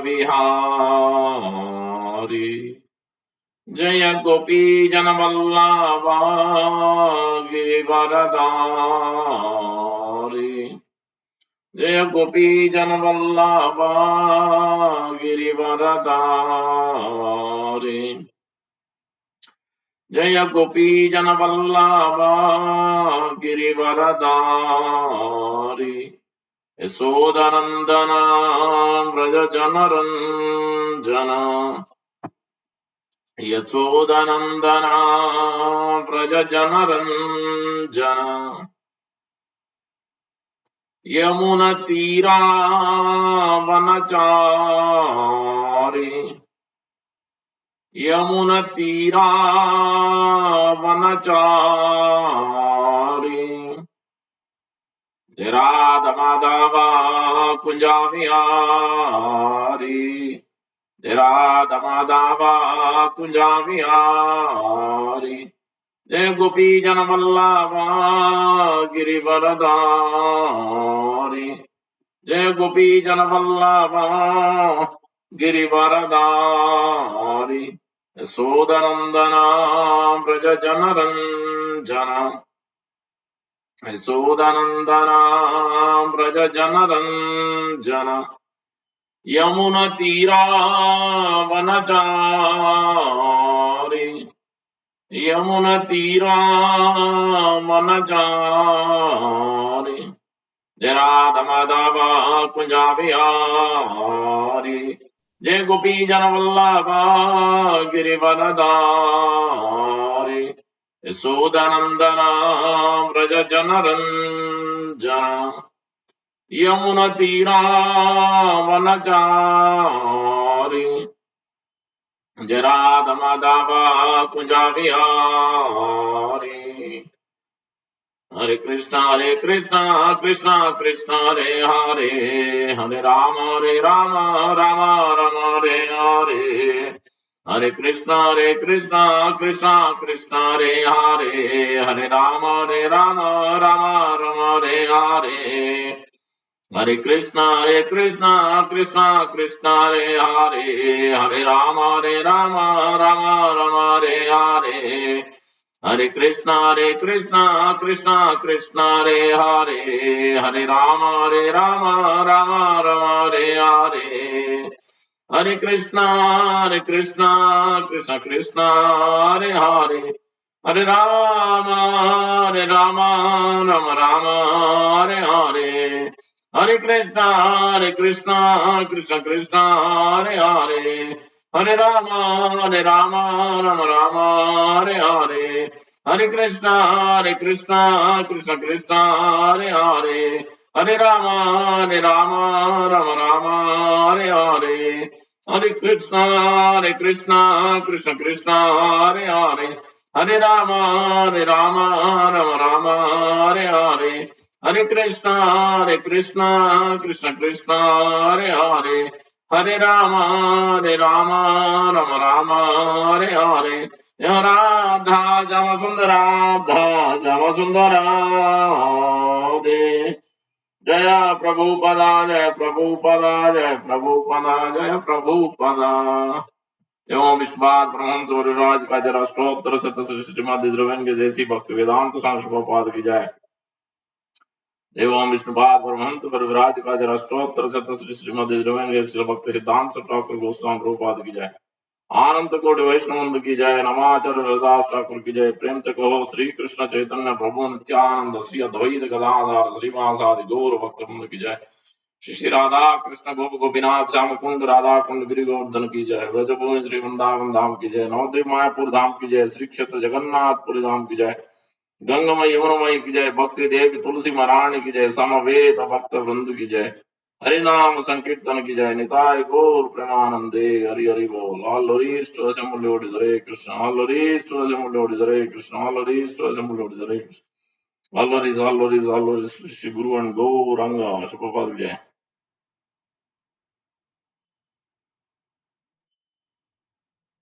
विहारी जय गोपी जनवल्लभा गिरिवरधारी जय गोपी जनवल्लभा गिरिवरधारी जय गोपी जनवल्लभा गिरिवरधारी यशोदनंदना व्रज जनरंजन यशोदनंदना व्रज जनरंजन यमुनतीरा वनचारी यमुनतीरा वनचारी राधमाधवा कुंजा विहारी राधमाधवा कुंजा विहारी जय गोपी जनवल्लभा गिरिवरधारी जय गोपी जनवल्लभा गिरिवरधारी यशोदनंदना व्रज जनरंजन यशोदनंदना व्रज जनरंजन यमुनतीरा वनचारी यमुनतीरा वनचारी जय राधमाधवा कुंजा विहारी जय गोपी जनवल्लभा गिरिवरधारी यशोदनंदना व्रज जनरंजन यमुनतीरा वनचारी जय राधमाधवा कुंजा विहारी हरे कृष्णा कृष्णा कृष्णा हरे हरे हरे राम राम राम हरे हरे हरे कृष्णा कृष्णा कृष्णा हरे हरे हरे राम राम राम हरे हरे हरे कृष्णा कृष्णा कृष्णा हरे हरे हरे राम राम राम हरे हरे हरे कृष्णा कृष्णा हरे हरे हरे राम राम राम हरे हरे हरे कृष्णा कृष्णा कृष्णा हरे हरे हरे राम राम राम हरे हरे हरे कृष्णा कृष्णा हरे हरे हरे राम राम राम हरे हरे हरे कृष्णा कृष्णा हरे हरे हरे राम राम राम हरे हरे हरे कृष्णा कृष्णा हरे हरे हरे राम राम राम हरे हरे हरे कृष्णा कृष्णा हरे हरे हरे राम राम राम हरे हरे राधा श्याम सुंदर राधे जय प्रभुपदा जय प्रभुपदा जय प्रभुपदा जय प्रभुपदा एवं विश्वास ब्रह्म सूर्यराज का जरा अष्टोत्तर श्रीमद के जैसी भक्ति वेदांत संस्कृत की जाए एवं विष्णुपाद परमहंस परिव्राज का जरा अष्टोत्तर श्रीमद भक्ति सिद्धांत ठाकुर गोस्वामी प्रभुपाद की जाए आनंद कोटि वैष्णव की जय नमाचार्य रदास ठाकुर की जय प्रेम से कहो श्री कृष्ण चैतन्य प्रभु नित्यानंद श्री अद्वैत गदाधर श्रीवासादि गौर भक्त की जय श्री राधा कृष्ण गोप गोपीनाथ श्याम कुंड राधा कुंड गिरि गोवर्धन की जय ब्रजभूमि श्री वृंदावन धाम की जय नवद्वीप मायापुर धाम की जय श्री क्षेत्र जगन्नाथपुरी धाम की जय गंगमय यमुनमय की जय भक्ति देवी तुलसी महारानी की जय समवेत भक्त वृंद की जय हरि नाम संकीर्तन की जय निताय गौर प्रेमानंदे हरि हरि बोल all हरीस्ट assembly Lord Hare Krishna all हरीस्ट assembly Lord Hare Krishna all हरीस्ट assembly Lord Hare Krishna all hurries Shri Guru and Gauranga सुप्रभात जय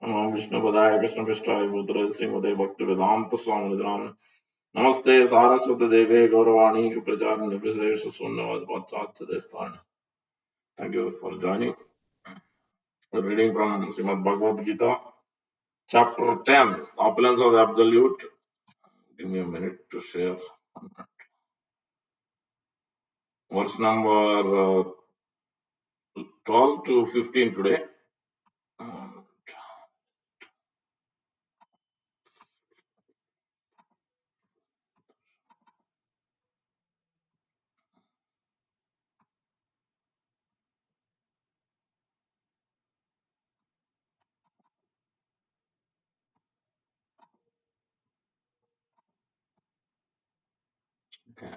ओम विष्णु पदाय कृष्ण पृष्ठाय भूतले श्रीमते भक्ति वेदांत स्वामी निधान नमस्ते सारस्वती देवे गौरवाणी प्रचार निर्विशेष शून्यवाद पाश्चात्य स्थान thank you for joining Reading from Srimad Bhagavad Gita, chapter 10, Opulence of the Absolute. Give me a minute to share. Verse number 12 to 15 today. Okay.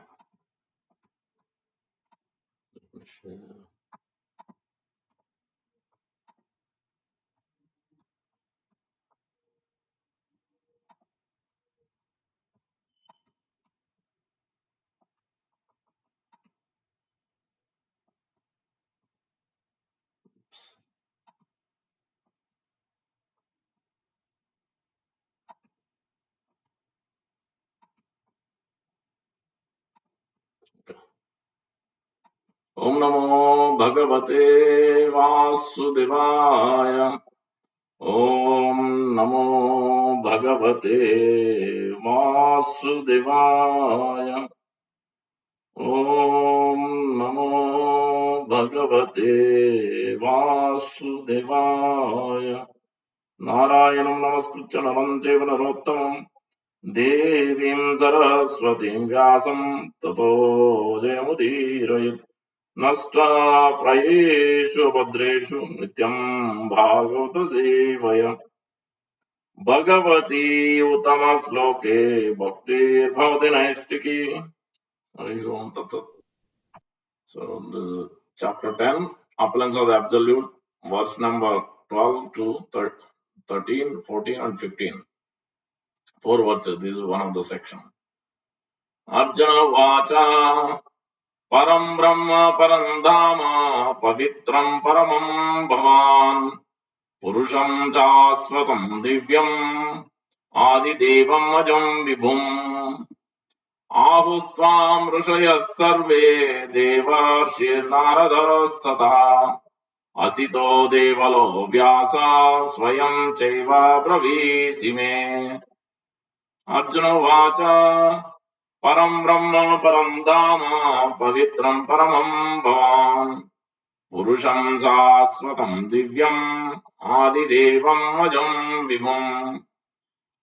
Om Namo Bhagavate Vasudevaya. Om Namo Bhagavate Vasudevaya. Om Namo Bhagavate Vasudevaya. Narayanam Namaskritya Naram Deva Narottamam Devim Saraswatim Vyasam Tato Jayamudirayat Nasta Prayeshu Bhadreshu Nityam Bhagavata Sevaya Bhagavati Uttama Sloke Bhaktir Bhavati Naistiki. Hari Om Tat Sat. So this is chapter 10, Opulence of the Absolute, verse number 12 to 13, 14 and 15. Four verses. This is one of the section. Arjuna Vacha Param Brahma Param Dhama Pavitram Paramam Bhavan Purusham Chasvatam Divyam Adi Devam Ajam Vibhum Ahustvam Rushayas Sarve Devarshir Naradastata Asito Devalo Vyasa Swayam Chaiva Pravisime Arjuna Vacha Param Brahma Param Dhamma Pavitram Paramam Bhavan Purusham Saswatam Divyam Adidevam Ajam Vibhum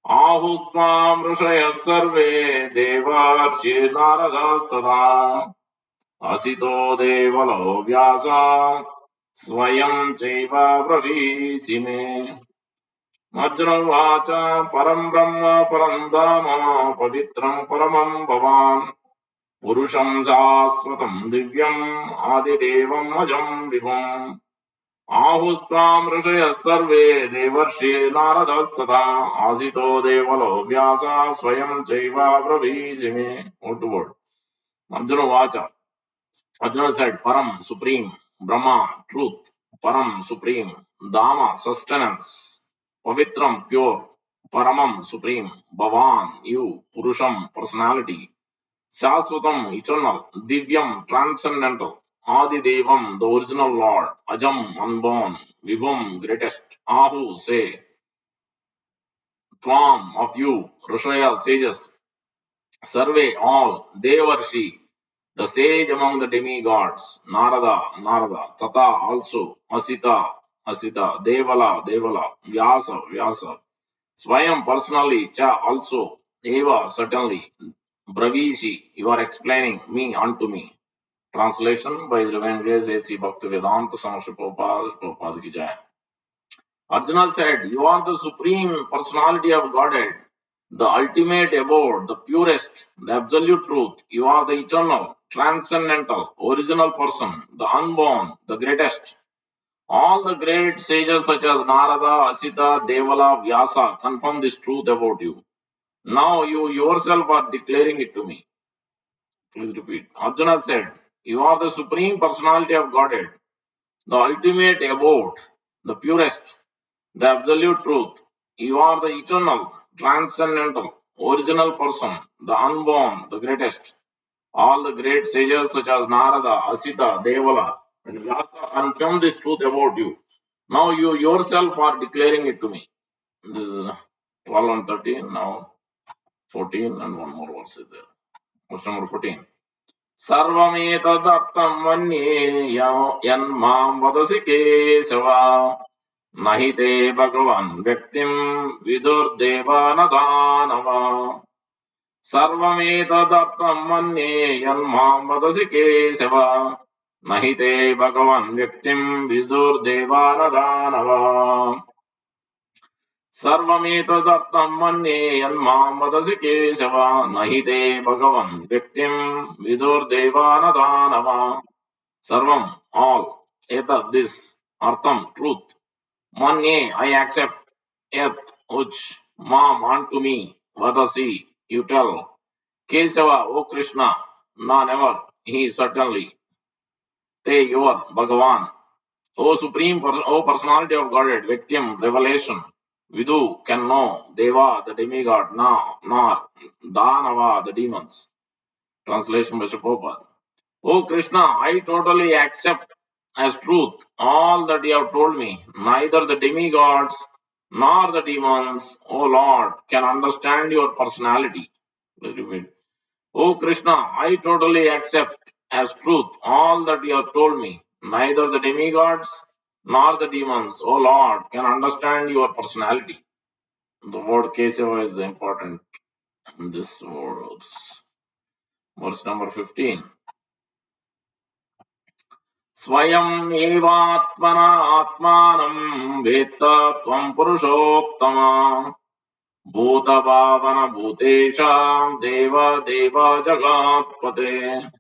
Ahustvam Rushayas Sarve Devarshir Naradastata Asito Devalo Vyasa Swayam Chaiva Pravisime Arjuna Vacha Param Brahma Param Dhamma Pavitram Paramam Bhavan Purusham Saswatam Divyam Adidevam Ajam Vibhum Ahustvam Rishayas Sarve Devarshi Naradastata Asito Devalo Vyasa Swayam Chaiva Pravisime. Word to word. Arjuna Vacha. Arjuna said, Param, Supreme, Brahma, Truth, Param, Supreme, Dhamma, Sustenance, Pavitram, Pure, Paramam, Supreme, Bhavan, You, Purusham, Personality, Shaswatam, Eternal, Divyam, Transcendental, Adi Devam, the Original Lord, Ajam, Unborn, Vibhum, Greatest, Ahu, say, Tvam, of You, Rishaya, Sages, Sarve, all, Devarshi, the sage among the demigods, Narada, Tata, also, Asita, Devala, Vyasa, Swayam, personally, Cha, also, Eva, certainly, Bravisi, you are explaining me unto me. Translation by His Divine Grace A.C. Bhaktivedanta Swami Prabhupada ki jai. Arjuna said, You are the supreme personality of Godhead, the ultimate abode, the purest, the absolute truth. You are the eternal, transcendental, original person, the unborn, the greatest. All the great sages such as Narada, Asita, Devala, Vyasa confirm this truth about you. Now you yourself are declaring it to me. Please repeat. Arjuna said, You are the supreme personality of Godhead, the ultimate abode, the purest, the absolute truth. You are the eternal, transcendental, original person, the unborn, the greatest. All the great sages such as Narada, Asita, Devala, and Vyasa confirm this truth about you. Now you yourself are declaring it to me. This is 12 and 13, now 14, and one more verse is there. Verse number 14. Sarvametathartam manye yanmam vadasi kesava nahi te bhagavan vyaktim vidurdeva nadanava. Sarvametathartam manye yanmam vadasi kesava nahi te bhagavan vyaktim vidurdeva nadanava. सर्वमेतदर्थं मन्ये यन्मां वदसि केशव न हि ते भगवन् व्यक्तिं विदुर्देवानदानव सर्वम् all एतत् this अर्थं truth मन्ये I accept yet which माम unto me vadasi you tell Kesava O Krishna no never he certainly te your Bhagavan O Supreme, O Personality of Godhead, Viktim, revelation, Vidu, can know, Deva, the demigod, Nar, Danava, the demons. Translation by Prabhupada. O Krishna, I totally accept as truth all that you have told me. Neither the demigods nor the demons, O Lord, can understand your personality. Let me repeat. O Krishna, I totally accept as truth all that you have told me. Neither the demigods nor the demons, O Lord, can understand your personality. The word Kesava is the important in this words. Verse number 15. Swayam evatmana atmanam vetta tvam purushottama bhuta bhavana bhutesha deva deva jagatpate.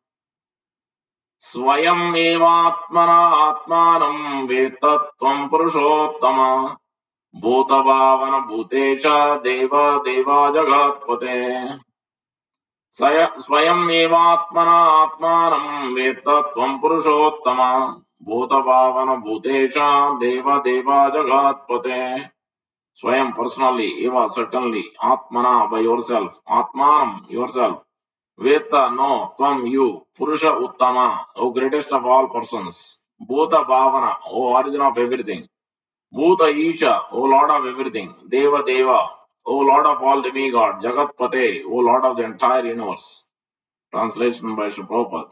स्वयम् एवात्मना आत्मानं वेत्तत्वं पुरुषोत्तम भूतभावन भूतेश देव देवा जगत्पते स्वयम् एवात्मना आत्मानं वेत्तत्वं पुरुषोत्तम भूतभावन भूतेश देव देवा जगत्पते स्वयं personally eva certainly atmana by yourself atmanam yourself Veta, no, Tvam, you, Purusha Uttama, O greatest of all persons, Bhuta Bhavana, O origin of everything, Bhuta Isha, O Lord of everything, Deva Deva, O Lord of all demigod, Jagat Pate, O Lord of the entire universe. Translation by Sri Prabhupada.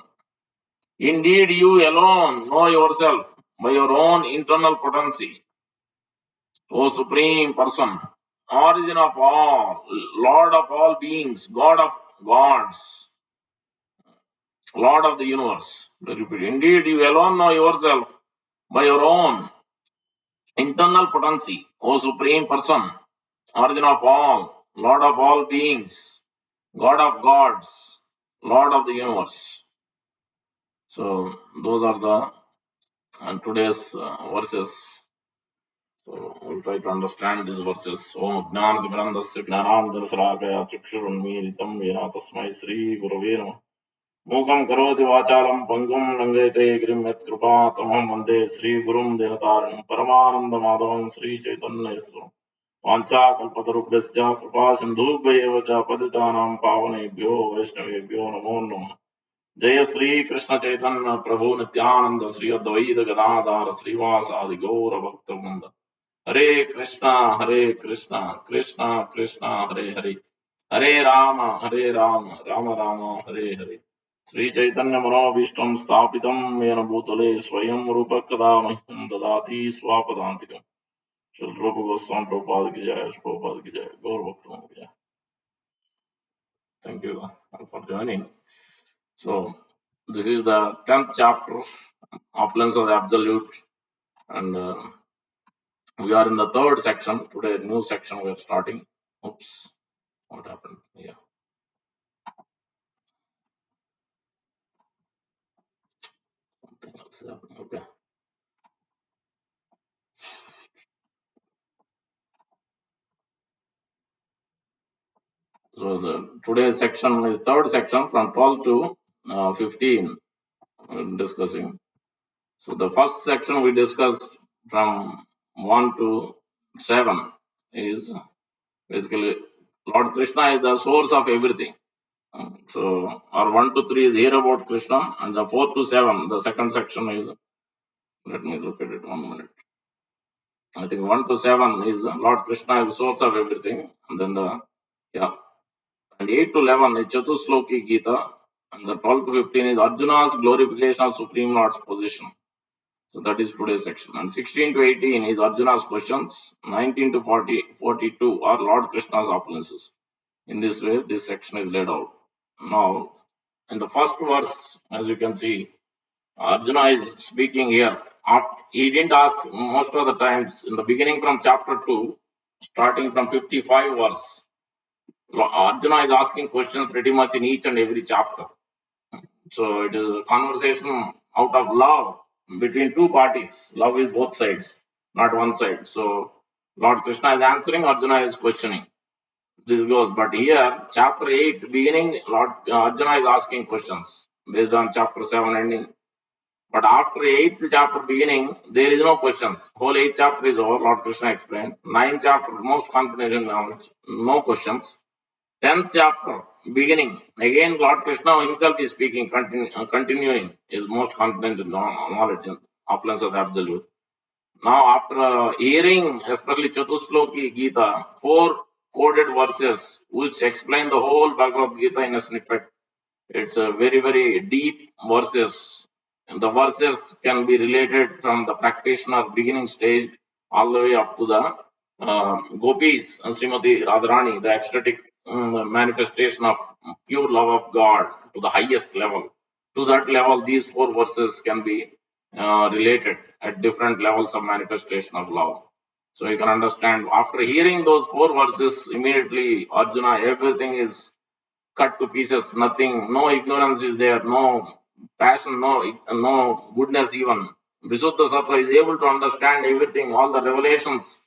Indeed, you alone know yourself by your own internal potency, O Supreme Person, origin of all, Lord of all beings, God of gods. Lord of the universe. Repeat. Indeed, you alone know yourself by your own internal potency, O Supreme Person, origin of all, Lord of all beings, God of gods, Lord of the universe. So, those are the today's verses. So, we'll try to understand these verses. Om Gnanatimirandasya Gnananjana Chukshurunmiritam Vena Tasmai Sri Gurave Namaha मूकं करोति वाचालं पङ्गुं लङ्घयते गिरिं यत्कृपातमहं वन्दे श्रीगुरुं दीनतारिणं परमानन्दमाधवं श्रीचैतन्येश्वरं वाञ्छाकल्पतरुभ्यश्च कृपासिन्धुभ्यैव च पतितानां पावनेभ्यो वैष्णवेभ्यो नमो नमः जय श्रीकृष्ण चैतन्य प्रभु नित्यानन्द श्री अद्वैत गदाधर श्रीवासादि गौरभक्तवृन्द हरे कृष्णा कृष्णा कृष्णा हरे हरे हरे राम राम राम हरे हरे श्री चैतन्य मनोभीष्टं स्थापितं येन भूतले स्वयं रूप कदा मह्यं ददाति स्वापदान्तिकम् श्री रूप गोस्वामी प्रभुपाद की जय प्रभुपाद की जय गौर भक्तों की जय thank you for joining so this is the 10th chapter opulence of the absolute and we are in the third section today new section we are starting oops what happened yeah something else happened okay. So the today's section is third section from 12 to 15 discussing. So the first section we discussed from 1 to 7 is basically Lord Krishna is the source of everything. So our 1 to 3 is here about Krishna and the 4 to 7 the second section is let me look at it 1 minute. I think 1 to 7 is Lord Krishna is the source of everything. And then yeah. And 8 to 11 is Chatusloki Gita. And the 12 to 15 is Arjuna's glorification of Supreme Lord's position. So that is today's section. And 16 to 18 is Arjuna's questions. 19 to 42 are Lord Krishna's opulences. In this way, this section is laid out. Now, in the first verse, as you can see, Arjuna is speaking here. He didn't ask most of the times in the beginning from chapter 2, starting from 55 verse. Arjuna is asking questions pretty much in each and every chapter. So it is a conversation out of love between two parties. Love is both sides, not one side. So Lord Krishna is answering, Arjuna is questioning. This goes, but here, chapter 8, beginning, Lord Arjuna is asking questions based on chapter 7 ending. But after 8th chapter beginning, there is no questions. Whole 8th chapter is over, Lord Krishna explained. 9th chapter, most confidential knowledge, no questions. 10th chapter, beginning, again Lord Krishna himself is speaking, continuing his most confidential knowledge and opulence of the absolute. Now, after hearing, especially Chatusloki Gita, 4 coded verses which explain the whole Bhagavad Gita in a snippet, it's a very, very deep verses. And the verses can be related from the practitioner beginning stage all the way up to the gopis and Srimati Radharani, the ecstatic manifestation of pure love of God to the highest level. To that level, these 4 verses can be related at different levels of manifestation of love. So you can understand after hearing those 4 verses, immediately Arjuna, everything is cut to pieces, nothing, no ignorance is there, no passion, no goodness even. Visuddha Sattva is able to understand everything, all the revelations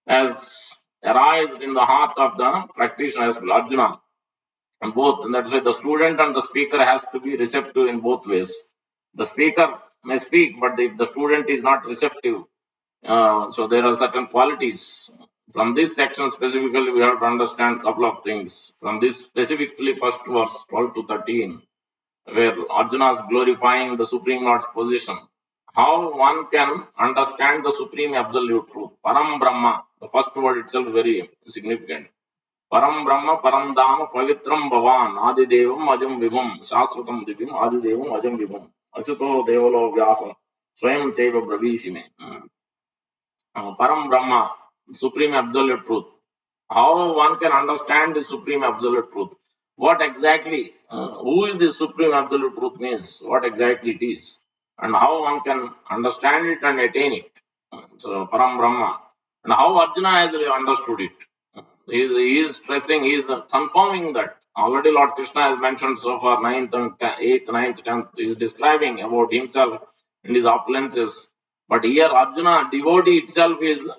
as arised in the heart of the practitioner as well, Arjuna. And both, and that's why the student and the speaker has to be receptive in both ways. The speaker may speak, but if the student is not receptive, so there are certain qualities. From this section specifically, we have to understand a couple of things. From this specifically, first verse 12 to 13, where Arjuna is glorifying the Supreme Lord's position. How one can understand the Supreme Absolute Truth. Param Brahma, the first word itself very significant. Param Brahma, Param Dhamma, Pavitram Bhavan, Adidevam, Ajam Vibham, Shasvatam Divim, Adidevam, Ajam Vibham, Asuto Devalo Vyasa, Swayam Chaiva Bravishime. Param Brahma, Supreme Absolute Truth. How one can understand the Supreme Absolute Truth? What exactly, who is the Supreme Absolute Truth means, what exactly it is, and how one can understand it and attain it. So, Param Brahma. And how Arjuna has understood it. He is stressing, he is confirming that. Already Lord Krishna has mentioned so far, 9th and 8th, 9th, 10th, he is describing about himself and his opulences. But here Arjuna, devotee itself, is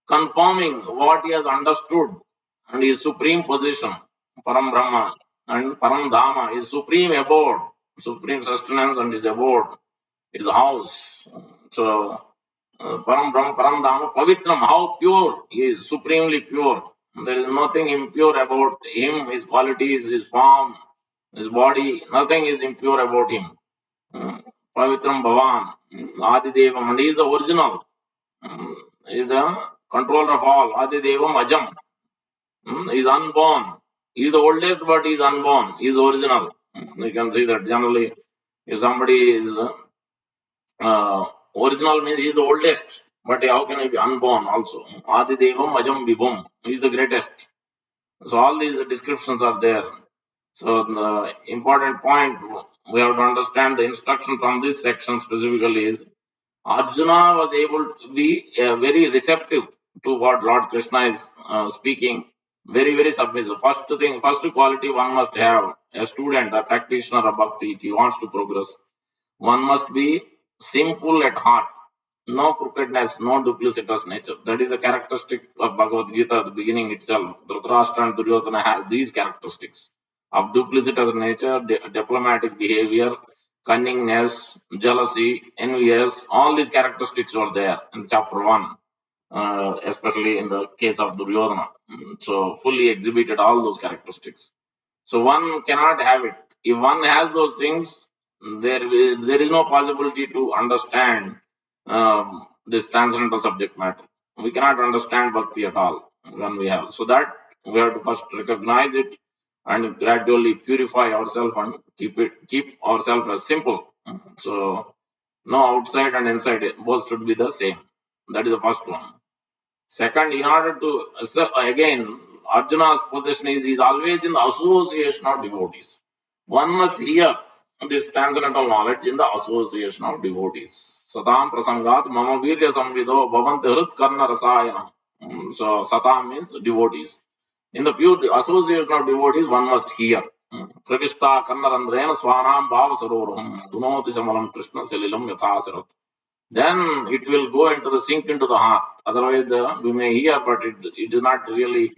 confirming what he has understood and his supreme position, Param Brahma, and Param Dhama, his supreme abode, supreme sustenance and his abode, his house. So, Param Brahma, Param Dhama, Pavitram, how pure, he is supremely pure. There is nothing impure about him, his qualities, his form, his body, nothing is impure about him. Pavitram Bhavan, Adidevam, and he is the original. Is the controller of all. Adidevam Ajam. He is unborn. He is the oldest, but he is unborn. He is original. You can see that generally, if somebody is original, means he is the oldest, but how can he be unborn also? Adidevam Ajam Vibhum. He is the greatest. So all these descriptions are there. So the important point we have to understand the instruction from this section specifically is Arjuna was able to be very receptive to what Lord Krishna is speaking, very, very submissive. First quality one must have a student, a practitioner of bhakti, if he wants to progress. One must be simple at heart, no crookedness, no duplicitous nature. That is the characteristic of Bhagavad Gita at the beginning itself. Dhritarashtra and Duryodhana has these characteristics of duplicitous nature, diplomatic behavior, cunningness, jealousy, envious. All these characteristics were there in chapter 1, especially in the case of Duryodhana. So, fully exhibited all those characteristics. So, one cannot have it. If one has those things, there is no possibility to understand this transcendental subject matter. we cannot understand bhakti at all when we have. So that we have to first recognize it and gradually purify ourselves and keep ourselves as simple. So no outside and inside both should be the same. That is the first one. Second, in order to again, Arjuna's position is always in the association of devotees. One must hear this transcendental knowledge in the association of devotees. Satam prasangat mama virya samvido bhavanti hrit karna rasayana. So satam means devotees. In the pure association of devotees, one must hear. Pravishta karnarandrena swanam bhava saroram dunoti samalam krishna salilam yathasarat. Then it will go into the sink into the heart. Otherwise, we may hear, but it is not really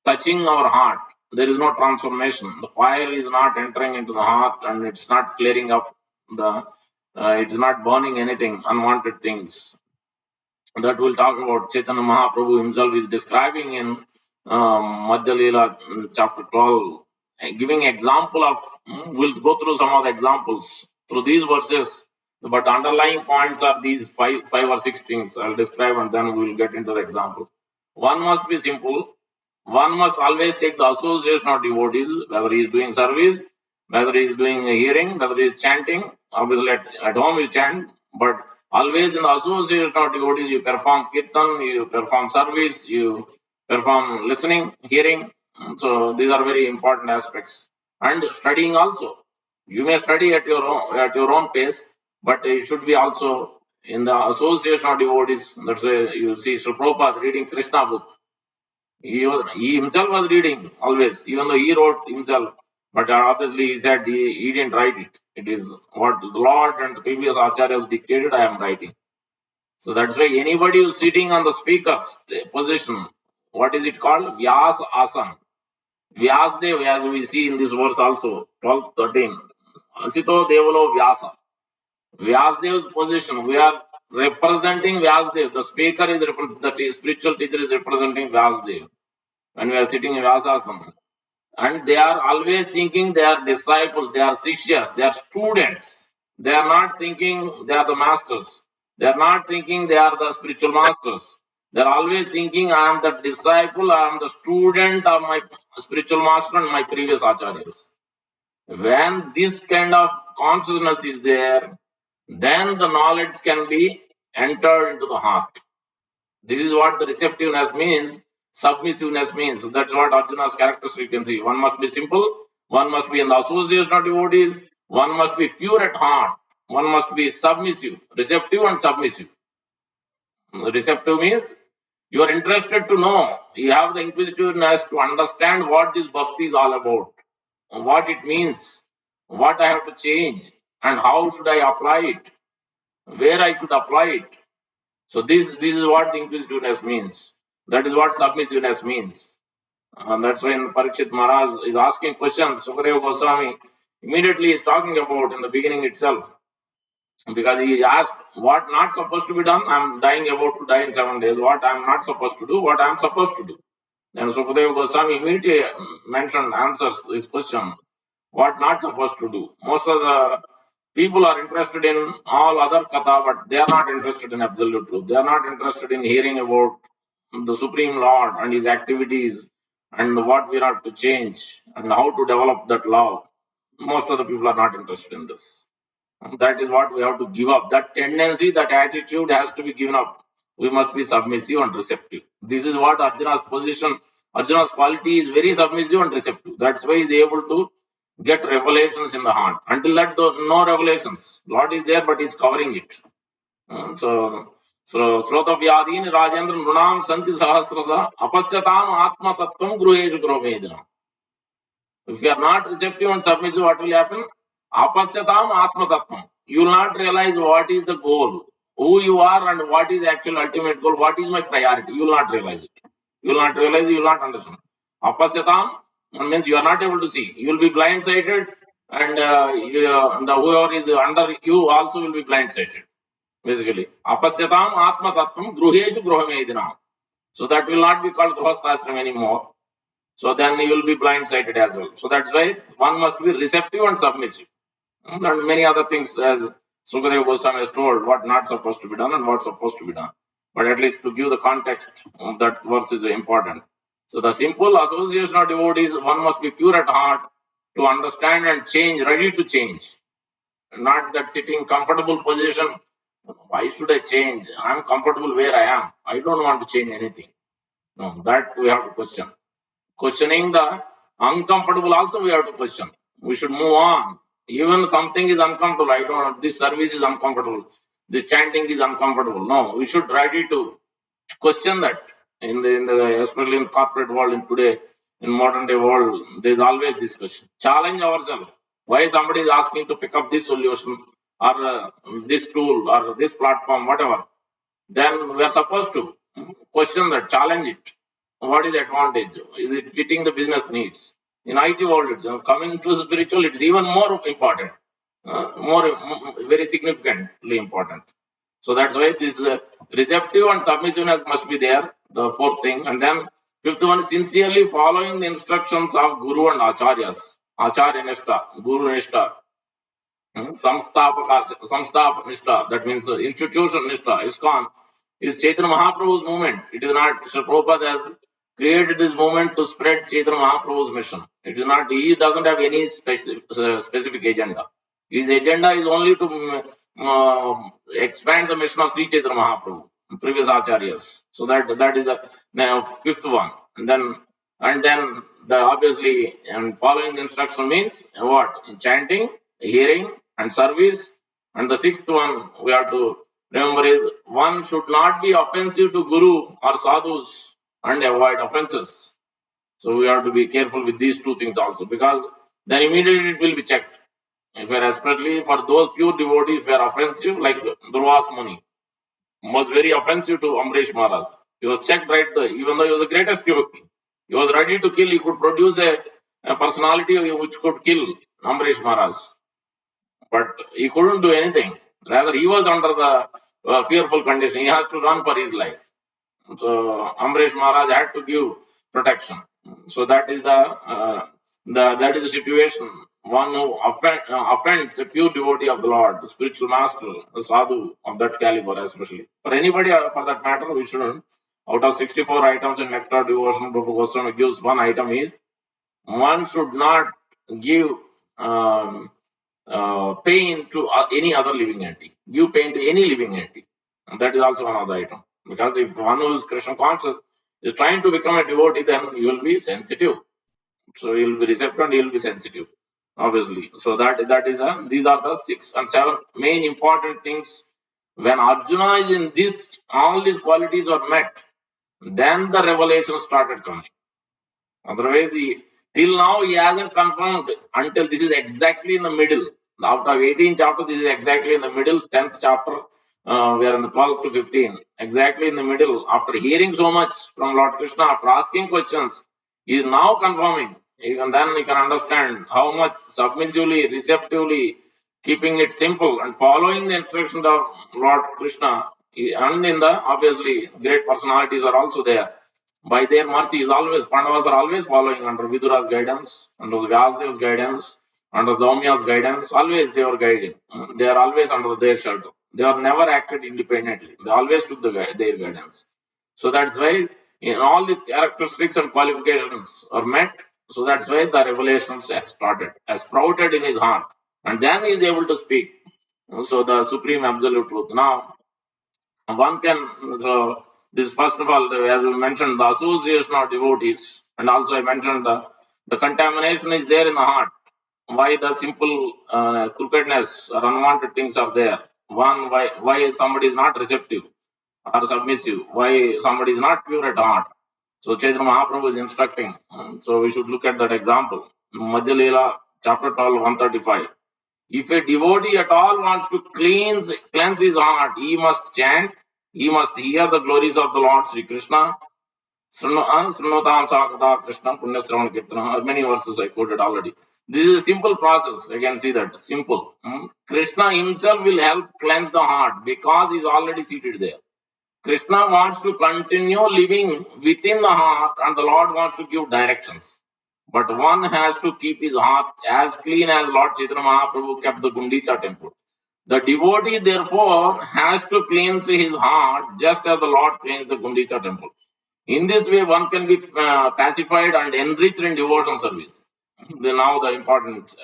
touching our heart. There is no transformation. The fire is not entering into the heart, and it's not clearing up the. It's not burning anything, unwanted things. That we'll talk about. Chaitanya Mahaprabhu himself is describing in Madhya Leela, chapter 12, giving example of, we'll go through some of the examples through these verses, but the underlying points are these five or six things I'll describe, and then we'll get into the example. One must be simple. One must always take the association of devotees, whether he is doing service, whether he is doing hearing, whether he is chanting. Obviously, at home you chant, but always in the association of devotees, you perform kirtan, you perform service, you perform listening, hearing. So these are very important aspects. And studying also. You may study at your own pace, but it should be also in the association of devotees. That's why you see Sri Prabhupada reading Krishna book. He himself was reading always, even though he wrote himself. But obviously he said he didn't write it. It is what the Lord and the previous acharyas dictated, I am writing. So that's why anybody who's sitting on the speaker's position, what is it called? Vyas Asan. Vyasdev, as we see in this verse also, 12, 13. Asito Devalo Vyasa. Vyasdev's position, we are representing Vyasdev. The speaker is, the spiritual teacher is representing Vyasdev when we are sitting in Vyasasana. And they are always thinking they are disciples, they are sishyas, they are students. They are not thinking they are the masters. They are not thinking they are the spiritual masters. They are always thinking I am the disciple, I am the student of my spiritual master and my previous acharyas. When this kind of consciousness is there, then the knowledge can be entered into the heart. This is what the receptiveness means, submissiveness means. So that's what Arjuna's characteristic you can see. One must be simple, one must be in the association of devotees, one must be pure at heart, one must be submissive, receptive and submissive. Receptive means you are interested to know, you have the inquisitiveness to understand what this bhakti is all about, what it means, what I have to change, and how should I apply it, where I should apply it. So this is what the inquisitiveness means. That is what submissiveness means. And that's when Parikshit Maharaj is asking questions. Sukadeva Goswami immediately is talking about in the beginning itself. Because he asked what not supposed to be done. I'm dying about to die in 7 days. What I'm not supposed to do, what I'm supposed to do. Then Sukadeva Goswami immediately mentioned, answers this question. What not supposed to do. Most of the people are interested in all other katha, but they are not interested in absolute truth. They are not interested in hearing about the Supreme Lord and his activities and what we are to change and how to develop that love. Most of the people are not interested in this. That is what we have to give up. That tendency, that attitude has to be given up. We must be submissive and receptive. This is what Arjuna's position, Arjuna's quality is very submissive and receptive. That's why he is able to get revelations in the heart. Until that, no revelations. Lord is there, but he's covering it. So Srota Vyadin Rajendra Nunam Santi Sahasrasa Apasyatam Atma Tattvam Gruheshu Gromedina. If you are not receptive and submissive, what will happen? Apasyatam Atma Tattvam. You will not realize what is the goal, who you are, and what is the actual ultimate goal, what is my priority. You will not realize it. You will not realize, you will not understand. Apasyatam means you are not able to see. You will be blindsided, and whoever is under you also will be blindsided. Basically, apasyatam atma tattvam gruheshu gruhamedinam. So that will not be called grihasthashram anymore. So then you will be blindsided as well. So that's why one must be receptive and submissive. And many other things, as Sukadeva Goswami has told, what not supposed to be done and what's supposed to be done. but at least to give the context, that verse is important. So the simple association of devotees, one must be pure at heart to understand and change, ready to change, not that sitting comfortable position. Why should I change? I'm comfortable where I am. I don't want to change anything. No, that we have to question. Questioning the uncomfortable also we have to question. We should move on. Even something is uncomfortable. I don't. This service is uncomfortable. This chanting is uncomfortable. No, we should ready to question that. In the especially in the corporate world in today, in modern day world, there is always this question. Challenge ourselves. Why somebody is asking to pick up this solution or this tool or this platform, whatever? Then we are supposed to question that, challenge it. What is the advantage? Is it fitting the business needs? In IT world, it's coming to spiritual, it's even more important, very significantly important. So that's why this receptive and submissiveness must be there, the fourth thing. And then fifth one, sincerely following the instructions of Guru and Acharyas. Acharya Nishta, Guru Nishta, Samstapa Nishta, that means institution Nishta, ISKCON, is Chaitanya Mahaprabhu's movement. It is not, Sri Prabhupada has created this movement to spread Chaitanya Mahaprabhu's mission. It is not, he doesn't have any specific agenda. His agenda is only to expand the mission of Sri Chaitanya Mahaprabhu, previous acharyas. So that is the fifth one. And then the obviously and following the instruction means what? In chanting, hearing, and service. And the sixth one we have to remember is one should not be offensive to Guru or sadhus and avoid offenses. So we have to be careful with these two things also, because then immediately it will be checked. If we are, especially for those pure devotees, if we are offensive, like Durvas Muni was very offensive to Amrish Maharaj. He was checked right there, even though he was the greatest devotee. He was ready to kill. He could produce a personality which could kill Amrish Maharaj, but he couldn't do anything. Rather, he was under the fearful condition. He has to run for his life. So Amrish Maharaj had to give protection. So that is that is the situation. One who offends a pure devotee of the Lord, the spiritual master, the sadhu of that caliber, especially for anybody for that matter, we shouldn't. Out of 64 items in nectar devotion, Prabhu Goswami gives one item is one should not give um, pain to any other living entity. Give pain to any living entity. And that is also another item. Because if one who is Krishna conscious is trying to become a devotee, then you will be sensitive. So you will be receptive and you will be sensitive, obviously. So that is these are the 6 and 7 main important things. When Arjuna is in this, all these qualities are met, then the revelation started coming. Otherwise, till now he hasn't confirmed until this is exactly in the middle. Out of 18 chapters, this is exactly in the middle. 10th chapter, we are in the 12 to 15, exactly in the middle. After hearing so much from Lord Krishna, after asking questions, he is now confirming. And then you can understand how much submissively, receptively, keeping it simple and following the instructions of Lord Krishna. And in the obviously great personalities are also there. By their mercy, is always Pandavas are always following under Vidura's guidance, under the Vyasdev's guidance, under Dhaumya's guidance. Always they were guiding. They are always under their shelter. They are never acted independently. They always took their guidance. So that's why all these characteristics and qualifications are met. So that's why the revelations has started, has sprouted in his heart, and then he is able to speak. So the supreme absolute truth. Now one can, so this first of all, as we mentioned, the association of devotees, and also I mentioned the contamination is there in the heart. Why the simple crookedness or unwanted things are there? One, why somebody is not receptive or submissive? Why somebody is not pure at heart? So Chaitanya Mahaprabhu is instructing. So we should look at that example. Madhya Leela, chapter 12, 135. If a devotee at all wants to cleanse his heart, he must chant, he must hear the glories of the Lord Sri Krishna. Srunotam Sakata Krishna Punyasravan Kirtana. Many verses I quoted already. This is a simple process. You can see that. Simple. Krishna himself will help cleanse the heart because he is already seated there. Krishna wants to continue living within the heart, and the Lord wants to give directions. But one has to keep his heart as clean as Lord Chaitanya Mahaprabhu kept the Gundicha temple. The devotee, therefore, has to cleanse his heart just as the Lord cleansed the Gundicha temple. In this way, one can be pacified and enriched in devotional service. Now the important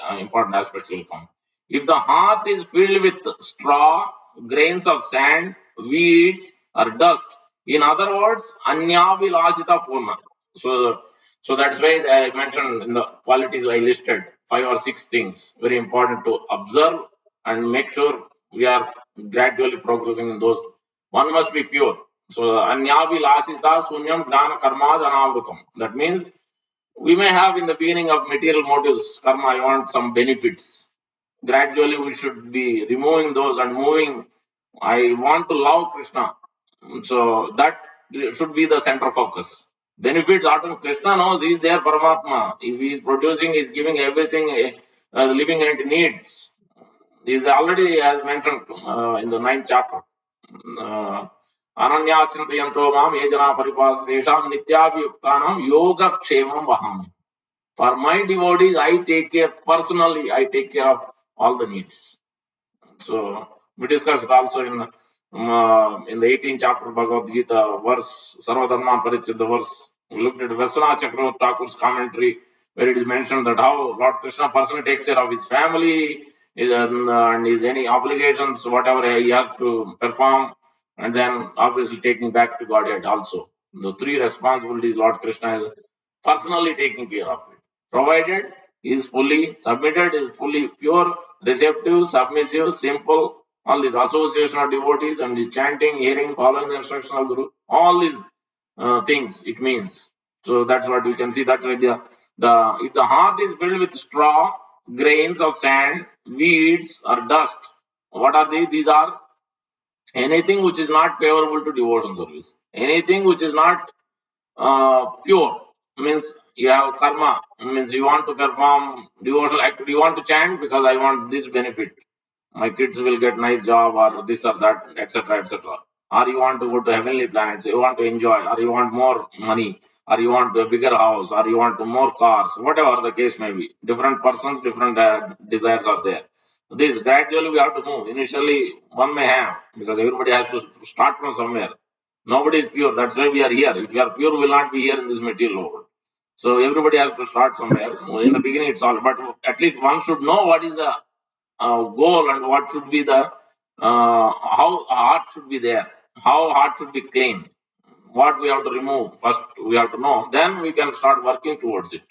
aspects will come. If the heart is filled with straw, grains of sand, weeds, or dust, in other words, anyavilasita purna. So, so that's why I mentioned in the qualities I listed 5 or 6 things very important to observe and make sure we are gradually progressing in those. One must be pure. So, anyavilasita sunyam gnana karma anavrutam. That means we may have in the beginning of material motives, karma, I want some benefits. Gradually, we should be removing those and moving. I want to love Krishna. So that should be the center focus. Benefits, Krishna knows he's there, Paramatma. If he's producing, he's giving everything living entity needs. He's already, as mentioned in the 9th chapter. Ananyachintayanto mam yejana paripasatesham nityabhyuktanam yoga kshemam vahami. For my devotees, I take care personally, I take care of all the needs. So we discussed also in the 18th chapter of Bhagavad Gita, verse Sarvadharman Parichita verse. We looked at Vasana Chakravarti Thakur's commentary, where it is mentioned that how Lord Krishna personally takes care of his family and his any obligations, whatever he has to perform, and then obviously taking back to Godhead also. The three responsibilities Lord Krishna is personally taking care of it, provided he is fully submitted, is fully pure, receptive, submissive, simple, all these association of devotees and the chanting, hearing, following the instruction of Guru, all these things it means. So that's what we can see. That's why the if the heart is filled with straw, grains of sand, weeds, or dust, what are these? These are anything which is not favorable to devotion service. Anything which is not pure means you have karma, means you want to perform devotional act, you want to chant because I want this benefit, my kids will get nice job or this or that, etc., etc. Or you want to go to heavenly planets, you want to enjoy, or you want more money, or you want a bigger house, or you want more cars, whatever the case may be. Different persons, different desires are there. This gradually we have to move. Initially one may have, because everybody has to start from somewhere. Nobody is pure. That's why we are here. If we are pure, we will not be here in this material world. So everybody has to start somewhere. In the beginning, it's all. But at least one should know what is the goal and what should be the how heart should be there. How heart should be clean. What we have to remove first. We have to know. Then we can start working towards it.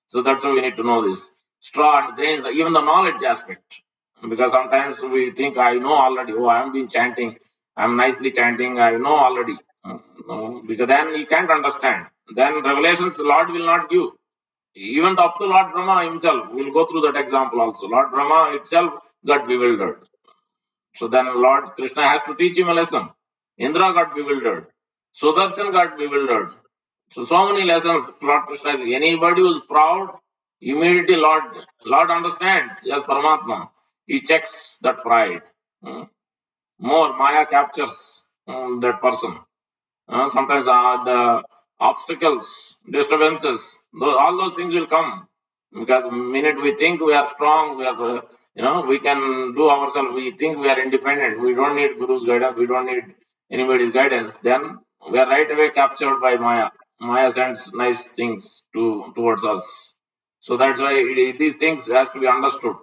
So that's why we need to know this. Straw and grains, even the knowledge aspect. Because sometimes we think, I know already. Oh, I am been chanting. I'm nicely chanting. I know already. No, because then you can't understand. Then revelations, the Lord will not give. Even up to Lord Brahma himself, we'll go through that example also. Lord Brahma itself got bewildered. So then Lord Krishna has to teach him a lesson. Indra got bewildered. Sudarshan got bewildered. So many lessons Lord Krishna is. Anybody who's proud, immediately Lord understands. Yes, Paramatma. He checks that pride. Hmm. More Maya captures that person. Sometimes the obstacles, disturbances, all those things will come because the minute we think we are strong, we are, we can do ourselves. We think we are independent. We don't need Guru's guidance. We don't need anybody's guidance. Then we are right away captured by Maya. Maya sends nice things towards us. So that's why these things has to be understood.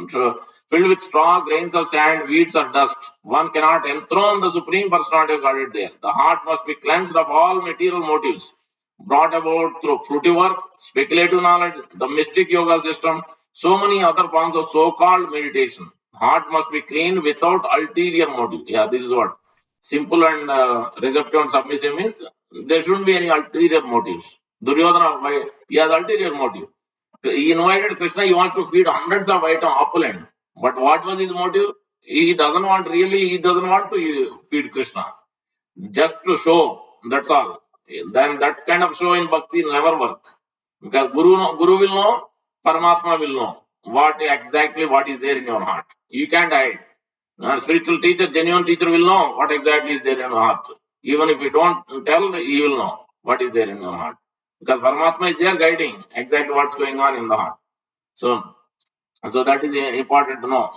So filled with straw, grains of sand, weeds or dust, one cannot enthrone the Supreme Personality of Godhead there. The heart must be cleansed of all material motives brought about through fruity work, speculative knowledge, the mystic yoga system, so many other forms of so-called meditation. Heart must be clean without ulterior motive. Yeah, this is what simple and receptive and submissive means. There shouldn't be any ulterior motives. Duryodhana, he has ulterior motive. He invited Krishna, he wants to feed hundreds of items opulent. But what was his motive? He doesn't want really, he doesn't want to feed Krishna. Just to show, that's all. Then that kind of show in bhakti will never work. Because Guru will know, Paramatma will know what is there in your heart. You can't hide. A spiritual teacher, genuine teacher will know what exactly is there in your heart. Even if you don't tell, he will know what is there in your heart. Because Paramatma is there guiding exactly what's going on in the heart. So So that is important to know.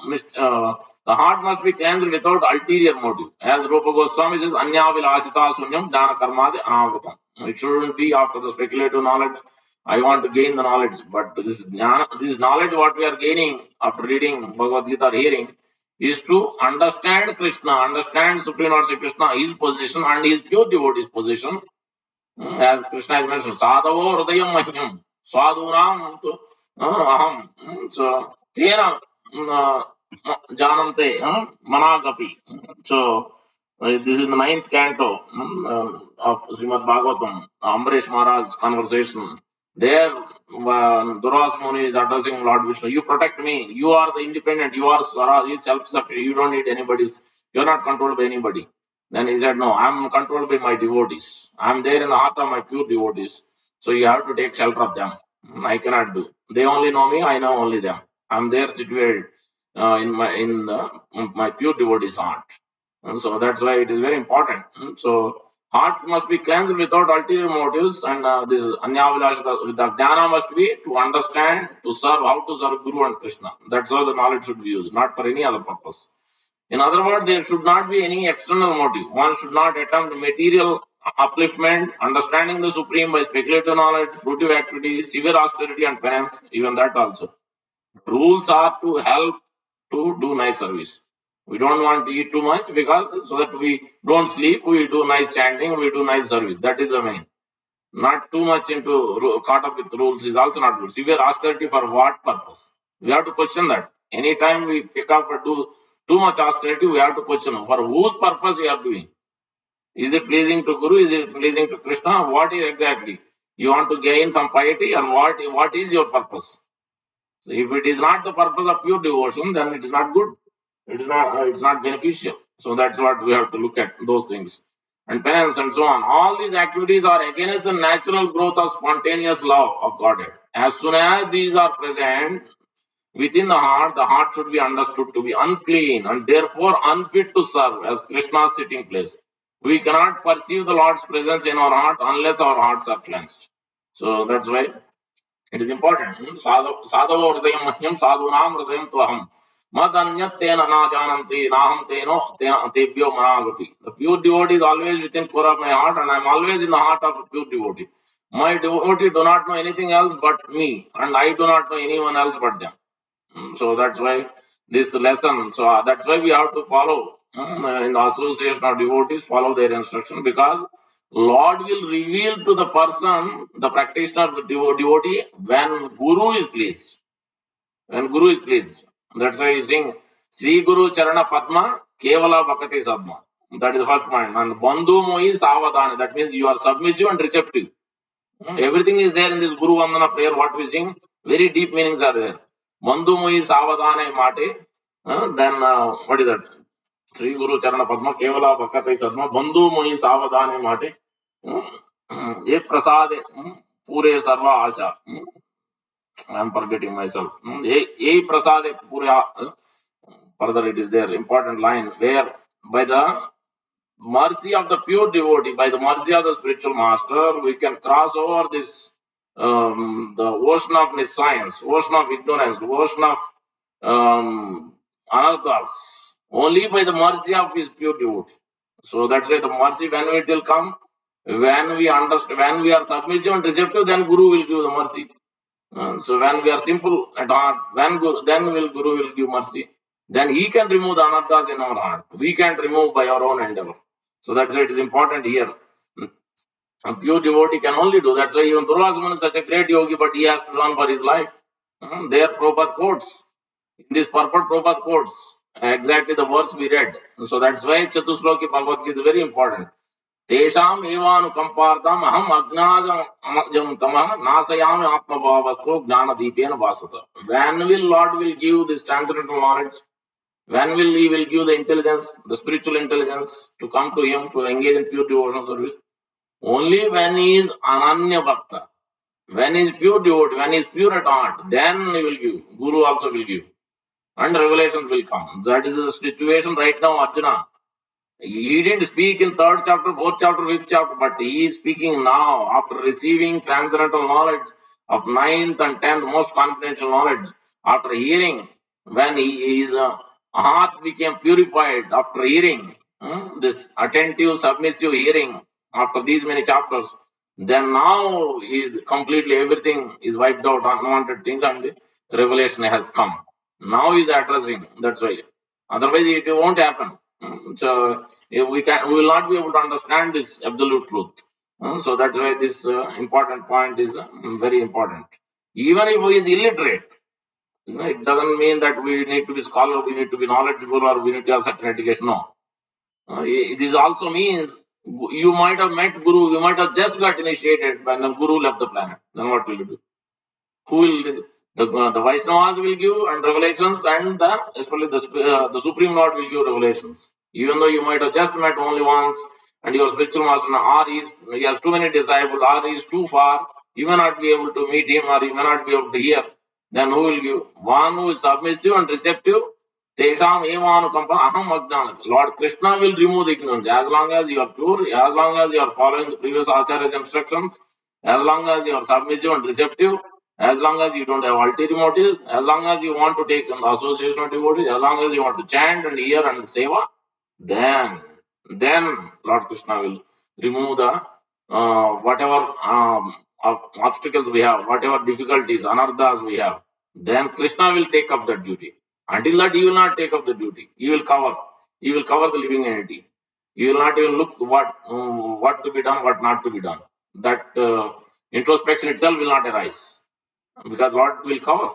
The heart must be cleansed without ulterior motive. As Rupa Goswami says, Anya vilasita sunyam dana karmadi anavritam. It shouldn't be after the speculative knowledge. I want to gain the knowledge, but this knowledge what we are gaining after reading Bhagavad Gita or hearing is to understand Krishna, understand Supreme Lord Sri Krishna, his position and his pure devotee's position. As Krishna has mentioned, Sadhavo Hridayam Mahyam, Sadhunam Aham. So, Tena Janante Managapi. So, this is the ninth canto of Srimad Bhagavatam, Ambrish Maharaj's conversation. There, Duras Muni is addressing Lord Vishnu. You protect me. You are the independent. You are self-sufficient. You don't need anybody's. You are not controlled by anybody. Then he said, no, I'm controlled by my devotees. I'm there in the heart of my pure devotees. So you have to take shelter of them. I cannot do. They only know me. I know only them. I'm there situated in my pure devotees' heart. And so that's why it is very important. So heart must be cleansed without ulterior motives, and this anyavilashita with the jnana must be to understand, to serve, how to serve Guru and Krishna. That's how the knowledge should be used, not for any other purpose. In other words, there should not be any external motive. One should not attempt material upliftment, understanding the Supreme by speculative knowledge, fruitive activity, severe austerity, and penance, even that also. Rules are to help to do nice service. We don't want to eat too much because so that we don't sleep, we do nice chanting, we do nice service. That is the main. Not too much into caught up with rules is also not good. Severe austerity for what purpose? We have to question that. Anytime we pick up or do too much austerity, we have to question for whose purpose we are doing. Is it pleasing to Guru? Is it pleasing to Krishna? What is exactly? You want to gain some piety, or what is your purpose? So if it is not the purpose of pure devotion, then it is not good. It's not beneficial. So that's what we have to look at those things. And penance and so on. All these activities are against the natural growth of spontaneous love of Godhead. As soon as these are present within the heart should be understood to be unclean and therefore unfit to serve as Krishna's sitting place. We cannot perceive the Lord's presence in our heart unless our hearts are cleansed. So that's why it is important. Sadhavo hridayam mahyam sadhunam hridayam tvaham. Mad anyatena na jananti naham tebhyo managapi. The pure devotee is always within core of my heart, and I am always in the heart of a pure devotee. My devotee do not know anything else but me, and I do not know anyone else but them. So that's why this lesson. So that's why we have to follow in the association of devotees, follow their instruction, because Lord will reveal to the person, the practitioner, the devotee, when Guru is pleased. When Guru is pleased. That's why he's saying Sri Guru Charana Padma Kevala Bhakati Sadma. That is the first point. And Bandhu Mohi Savadani. That means you are submissive and receptive. Everything is there in this Guru Vandana prayer, what we sing. Very deep meanings are there. Bandhu Mohi Savadane Mate. Then what is that? Sri Guru Charana Padma Kevala Bhakati Sadma. Bandhu Mohi Savadane Mate. ये प्रसाद पूरे सर्वा आशा I am forgetting myself. ये प्रसाद पूरे further it is there important line where by the mercy of the pure devotee, by the mercy of the spiritual master, we can cross over this the ocean of nescience, ocean of ignorance, ocean of anarthas, only by the mercy of his pure devotee. So that's why the mercy, when it will come, when we understand, when we are submissive and receptive, then Guru will give the mercy. So when we are simple at heart, then Guru will give mercy. Then he can remove the anarthas in our heart. We can't remove by our own endeavor. So that's why it is important here. A pure devotee can only do. That's why even Durvasman is such a great yogi, but he has to run for his life. There Prabhupada quotes. In this purport, Prabhupada quotes exactly the verse we read. So that's why Chatusloki Bhagavad Gita is very important. तेषाम एवानुकंपार्थम अहम अज्ञाजम तमः नाशयामि आत्मभावस्थो ज्ञान Dipen भासुत. When will Lord will give this transcendental knowledge? When will He will give the intelligence, the spiritual intelligence to come to Him to engage in pure devotional service? Only when He is ananya bhakta, when He is pure devotee, when He is pure at heart, then He will give. Guru also will give, and revelations will come. That is the situation right now, Arjuna. He didn't speak in third chapter, fourth chapter, fifth chapter, but he is speaking now after receiving transcendental knowledge of ninth and tenth most confidential knowledge. After hearing, when his heart became purified after hearing, this attentive, submissive hearing after these many chapters, then now is completely everything is wiped out, unwanted things, and the revelation has come. Now is addressing. That's why. Otherwise, it won't happen. So if we will not be able to understand this absolute truth. So that's why this important point is very important. Even if he is illiterate, it doesn't mean that we need to be scholar, we need to be knowledgeable, or we need to have certain education. No. This also means you might have met Guru, you might have just got initiated, when the Guru left the planet. Then what will you do? Who will the Vaishnavas will give and revelations, and especially the Supreme Lord will give revelations. Even though you might have just met only once, and your spiritual master, or he has too many disciples, or he is too far, you may not be able to meet him, or you may not be able to hear. Then who will give? One who is submissive and receptive. Tesham evanukampa aham ajnana. Lord Krishna will remove the ignorance as long as you are pure, as long as you are following the previous Acharya's instructions, as long as you are submissive and receptive, as long as you don't have ulterior motives, as long as you want to take an association of devotees, as long as you want to chant and hear and seva, then, then Lord Krishna will remove the whatever obstacles we have, whatever difficulties, anarthas we have. Then Krishna will take up that duty. Until that, he will not take up the duty. He will cover. He will cover the living entity. He will not even look what to be done, what not to be done. That introspection itself will not arise, because what will cover?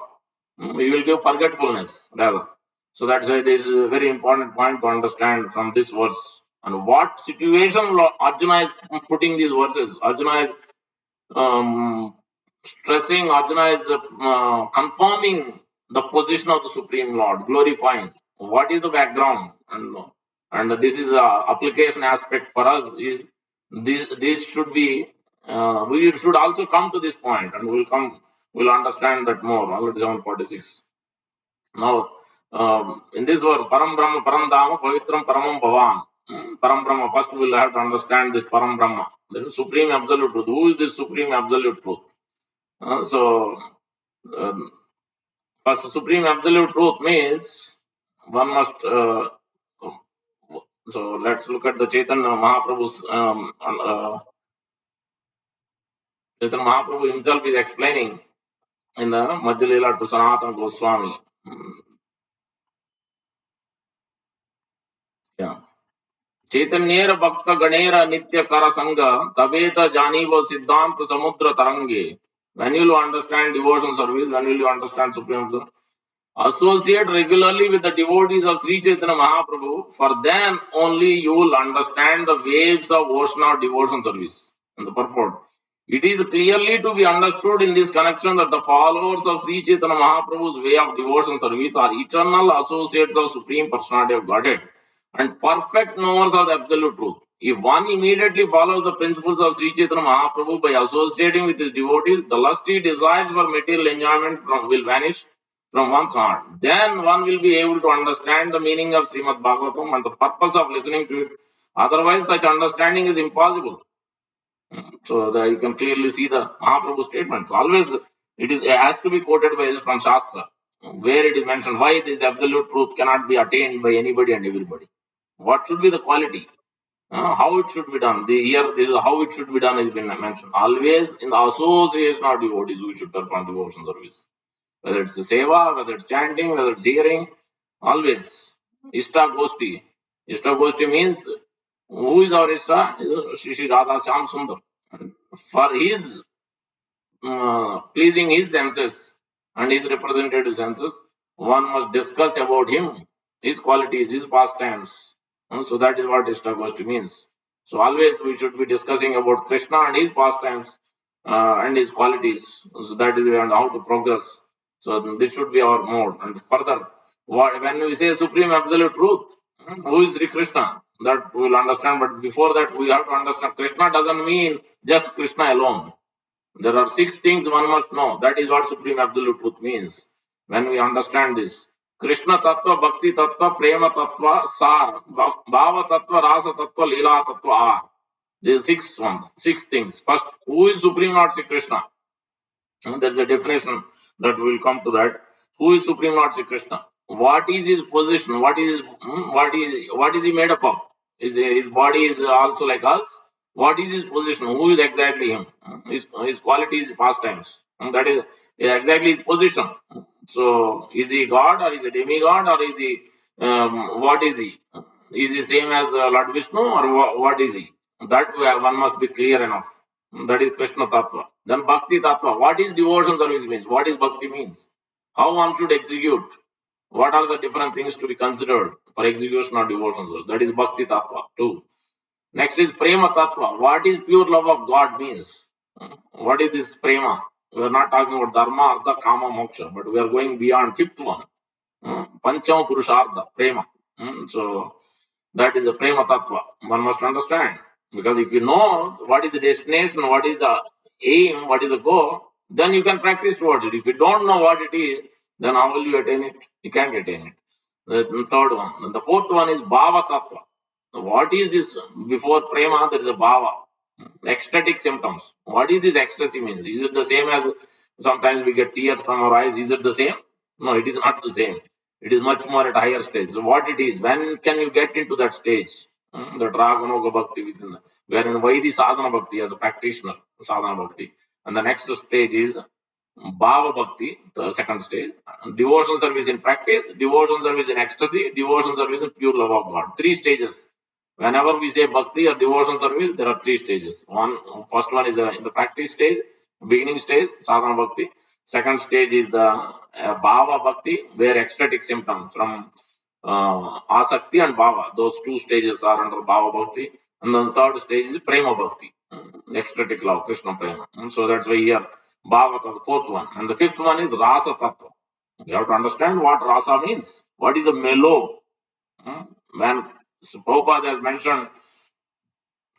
We will give forgetfulness rather. So that's why this is a very important point to understand from this verse. And what situation Arjuna is putting these verses? Arjuna is um, stressing, Arjuna is confirming the position of the Supreme Lord, glorifying. What is the background? And this is a application aspect for us. Is this should be we should also come to this point, and we'll understand that more. Already 746. Now, in this verse, Param Brahma, Param Dhamma, Pavitram Paramam Bhavan. Param Brahma, first we'll have to understand this Param Brahma, the Supreme Absolute Truth. Who is this Supreme Absolute Truth? So, first, Supreme Absolute Truth means one must. So, let's look at the Chaitanya Mahaprabhu's. Chaitanya Mahaprabhu himself is explaining in the Madhya Leela to Sanatana Goswami. Yeah. चैतन्येर भक्त गणेर नित्य कर संग तबेत जानीव सिद्धांत समुद्र तरंगे. When will you understand devotion service? When will you understand supreme? Associate regularly with the devotees of Sri Chaitanya Mahaprabhu, for then only you will understand the waves of ocean of devotion service. And the purport. It is clearly to be understood in this connection that the followers of Sri Chaitanya Mahaprabhu's way of devotion service are eternal associates of Supreme Personality of Godhead and perfect knowers of the absolute truth. If one immediately follows the principles of Sri Chaitanya Mahaprabhu by associating with his devotees, the lusty desires for material enjoyment will vanish from one's heart. Then one will be able to understand the meaning of Srimad Bhagavatam and the purpose of listening to it. Otherwise, such understanding is impossible. So you can clearly see the Mahaprabhu statements. Always it has to be quoted from Shastra, where it is mentioned why this absolute truth cannot be attained by anybody and everybody. What should be the quality? How it should be done. Here, this is how it should be done has been mentioned. Always in the association of devotees, we should perform devotion service. Whether it's the seva, whether it's chanting, whether it's hearing, always. Ishta Gosti. Ishta Gosti means who is our Ishta? Is Shri Radha Shyam Sundar. For his pleasing his senses and his representative senses, one must discuss about him, his qualities, his pastimes. So that is what Ishtagoshti means. So always we should be discussing about Krishna and his pastimes and his qualities. So that is how to progress. So this should be our mode. And further, when we say supreme absolute truth, who is Sri Krishna? That we will understand. But before that, we have to understand Krishna doesn't mean just Krishna alone. There are 6 things one must know. That is what Supreme Absolute Truth means. When we understand this, Krishna Tattva, Bhakti Tattva, Prema Tattva, Sar, Bhava Tattva, Rasa Tattva, Leela Tattva are. These 6 ones, 6 things. First, who is Supreme Lord Sri Krishna? There is a definition that we will come to that. Who is Supreme Lord Sri Krishna? What is his position? What is he made up of? His body is also like us. What is his position? Who is exactly him? His qualities, pastimes. That is exactly his position. So is he God or is he demigod or is he what is he? Is he same as Lord Vishnu or what is he? That one must be clear enough. That is Krishna Tattva. Then Bhakti Tattva. What is devotion service means? What is Bhakti means? How one should execute? What are the different things to be considered for execution or devotion service? That is Bhakti Tattva too. Next is Prema Tattva. What is pure love of God means? What is this Prema? We are not talking about Dharma, Artha, Kama, Moksha, but we are going beyond fifth one. Panchama Purushartha, Prema. So that is the Prema Tattva. One must understand. Because if you know what is the destination, what is the aim, what is the goal, then you can practice towards it. If you don't know what it is, then how will you attain it? You can't attain it. The third one. And the fourth one is Bhava Tattva. What is this? Before Prema, there is a Bhava. Ecstatic symptoms. What is this ecstasy means? Is it the same as sometimes we get tears from our eyes? Is it the same? No, it is not the same. It is much more at higher stage. So what it is? When can you get into that stage? The Raganoga Bhakti within the, we are in Vaidhi Sadhana Bhakti as a practitioner, Sadhana Bhakti. And the next stage is Bhava Bhakti, the second stage. Devotional service in practice, devotional service in ecstasy, devotional service in pure love of God. Three stages. Whenever we say bhakti or devotional service, there are three stages. First one is in the practice stage, beginning stage, sadhana bhakti. Second stage is the bhava bhakti, where ecstatic symptoms from asakti and bhava, those two stages are under bhava bhakti. And then the third stage is prema bhakti, ecstatic love, Krishna prema. So that's why here bhava, the fourth one. And the fifth one is rasa tattva. You have to understand what rasa means. What is the mellow? When Prabhupada has mentioned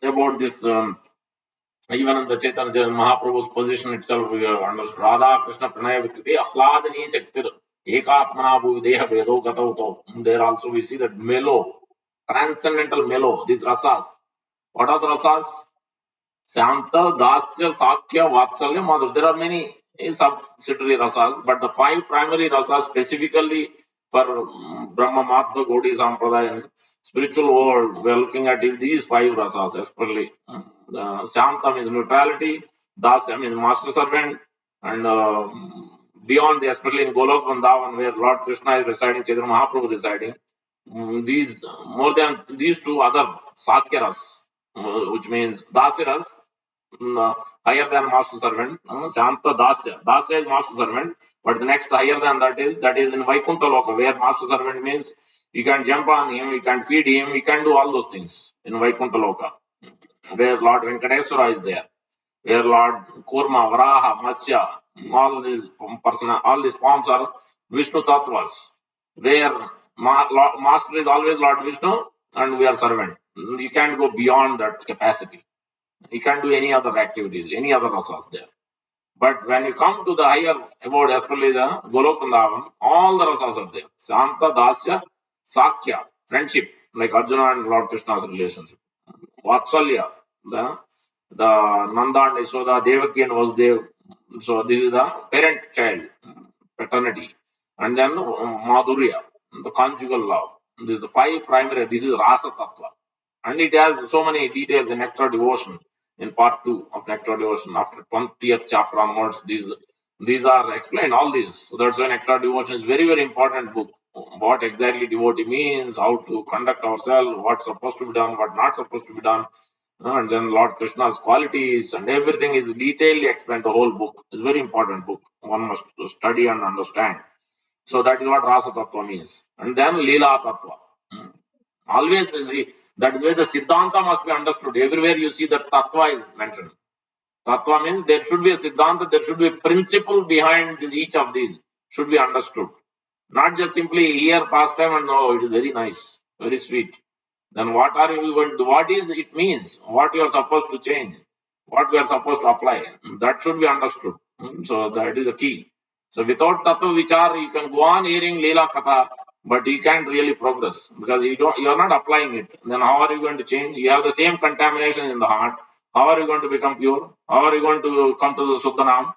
about this, even in the Chaitanya Mahaprabhu's position itself, we have understood Radha Krishna Pranaya Vikriti Ahladani Shaktir Ekatmana Bhuvideha Vedo Gatauto. There also we see that mellow, transcendental mellow, these rasas. What are the rasas? Shanta, Dasya, Sakya, Vatsalya, Madhur. There are many subsidiary rasas, but the five primary rasas specifically for Brahma Madhva Gaudiya Sampradaya, spiritual world, we are looking at is these five rasas, especially. Shanta means neutrality, Dasya means master servant, and beyond, especially in Golok Vrindavan, where Lord Krishna is residing, Chaitanya Mahaprabhu is residing, these more than these two other Sakyaras, which means Dasiras, higher than master servant, Shanta Dasya. Dasya is master servant, but the next higher than that is in Vaikuntha Loka, where master servant means you can jump on him, you can feed him, you can do all those things in Vaikuntha Loka, where Lord Venkateswara is there, where Lord Kurma, Varaha, Matsya, all these forms are Vishnu Tattvas, where master is always Lord Vishnu and we are servant. You can't go beyond that capacity. You can't do any other activities, any other rasas there. But when you come to the higher abode, especially the Golok all the rasas are there. Santa, Dasya, Sakya, friendship, like Arjuna and Lord Krishna's relationship. Vatsalya, the Nanda and Yashoda, Devaki and Vasudev. So this is the parent-child, paternity. And then Madhurya, the conjugal love. This is the five primary, this is Rasa Tattva. And it has so many details in Nectar Devotion, in part 2 of Nectar Devotion. After 20th chapter onwards, these are explained, all these. So that's why Nectar Devotion is very, very important book. What exactly devotee means, how to conduct ourselves, what's supposed to be done, what not supposed to be done. And then Lord Krishna's qualities and everything is detailedly explained. The whole book is very important book. One must study and understand. So that is what Rasa Tattva means. And then Leela Tattva. Always see that is where the Siddhanta must be understood. Everywhere you see that Tattva is mentioned. Tattva means there should be a Siddhanta, there should be a principle behind each of these, should be understood. Not just simply hear pastime and oh, it is very nice, very sweet. Then what are you going to do? What is it means? What you are supposed to change? What we are supposed to apply? That should be understood. So that is the key. So without tattva vichar, you can go on hearing Leela Katha, but you can't really progress because you are not applying it. Then how are you going to change? You have the same contamination in the heart. How are you going to become pure? How are you going to come to the Suddha Nam?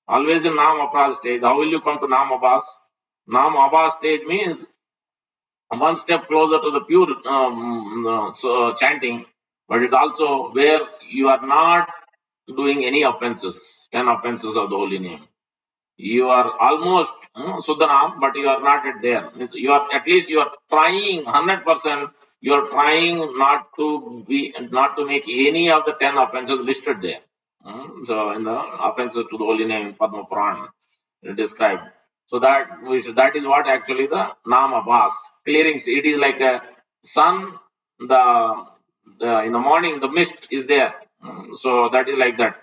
Always in Nam Apras stage. How will you come to Nam Abhas? Nam Abha stage means one step closer to the pure chanting, but it's also where you are not doing any offenses, 10 offenses of the holy name. You are almost Sudanam, but you are not at there. Means you are at least you are trying 100%. You are trying not to make any of the 10 offenses listed there. So in the offenses to the holy name Padma Puran described. So that is what actually the Nama Vas clearing. It is like a sun. The in the morning the mist is there. So that is like that.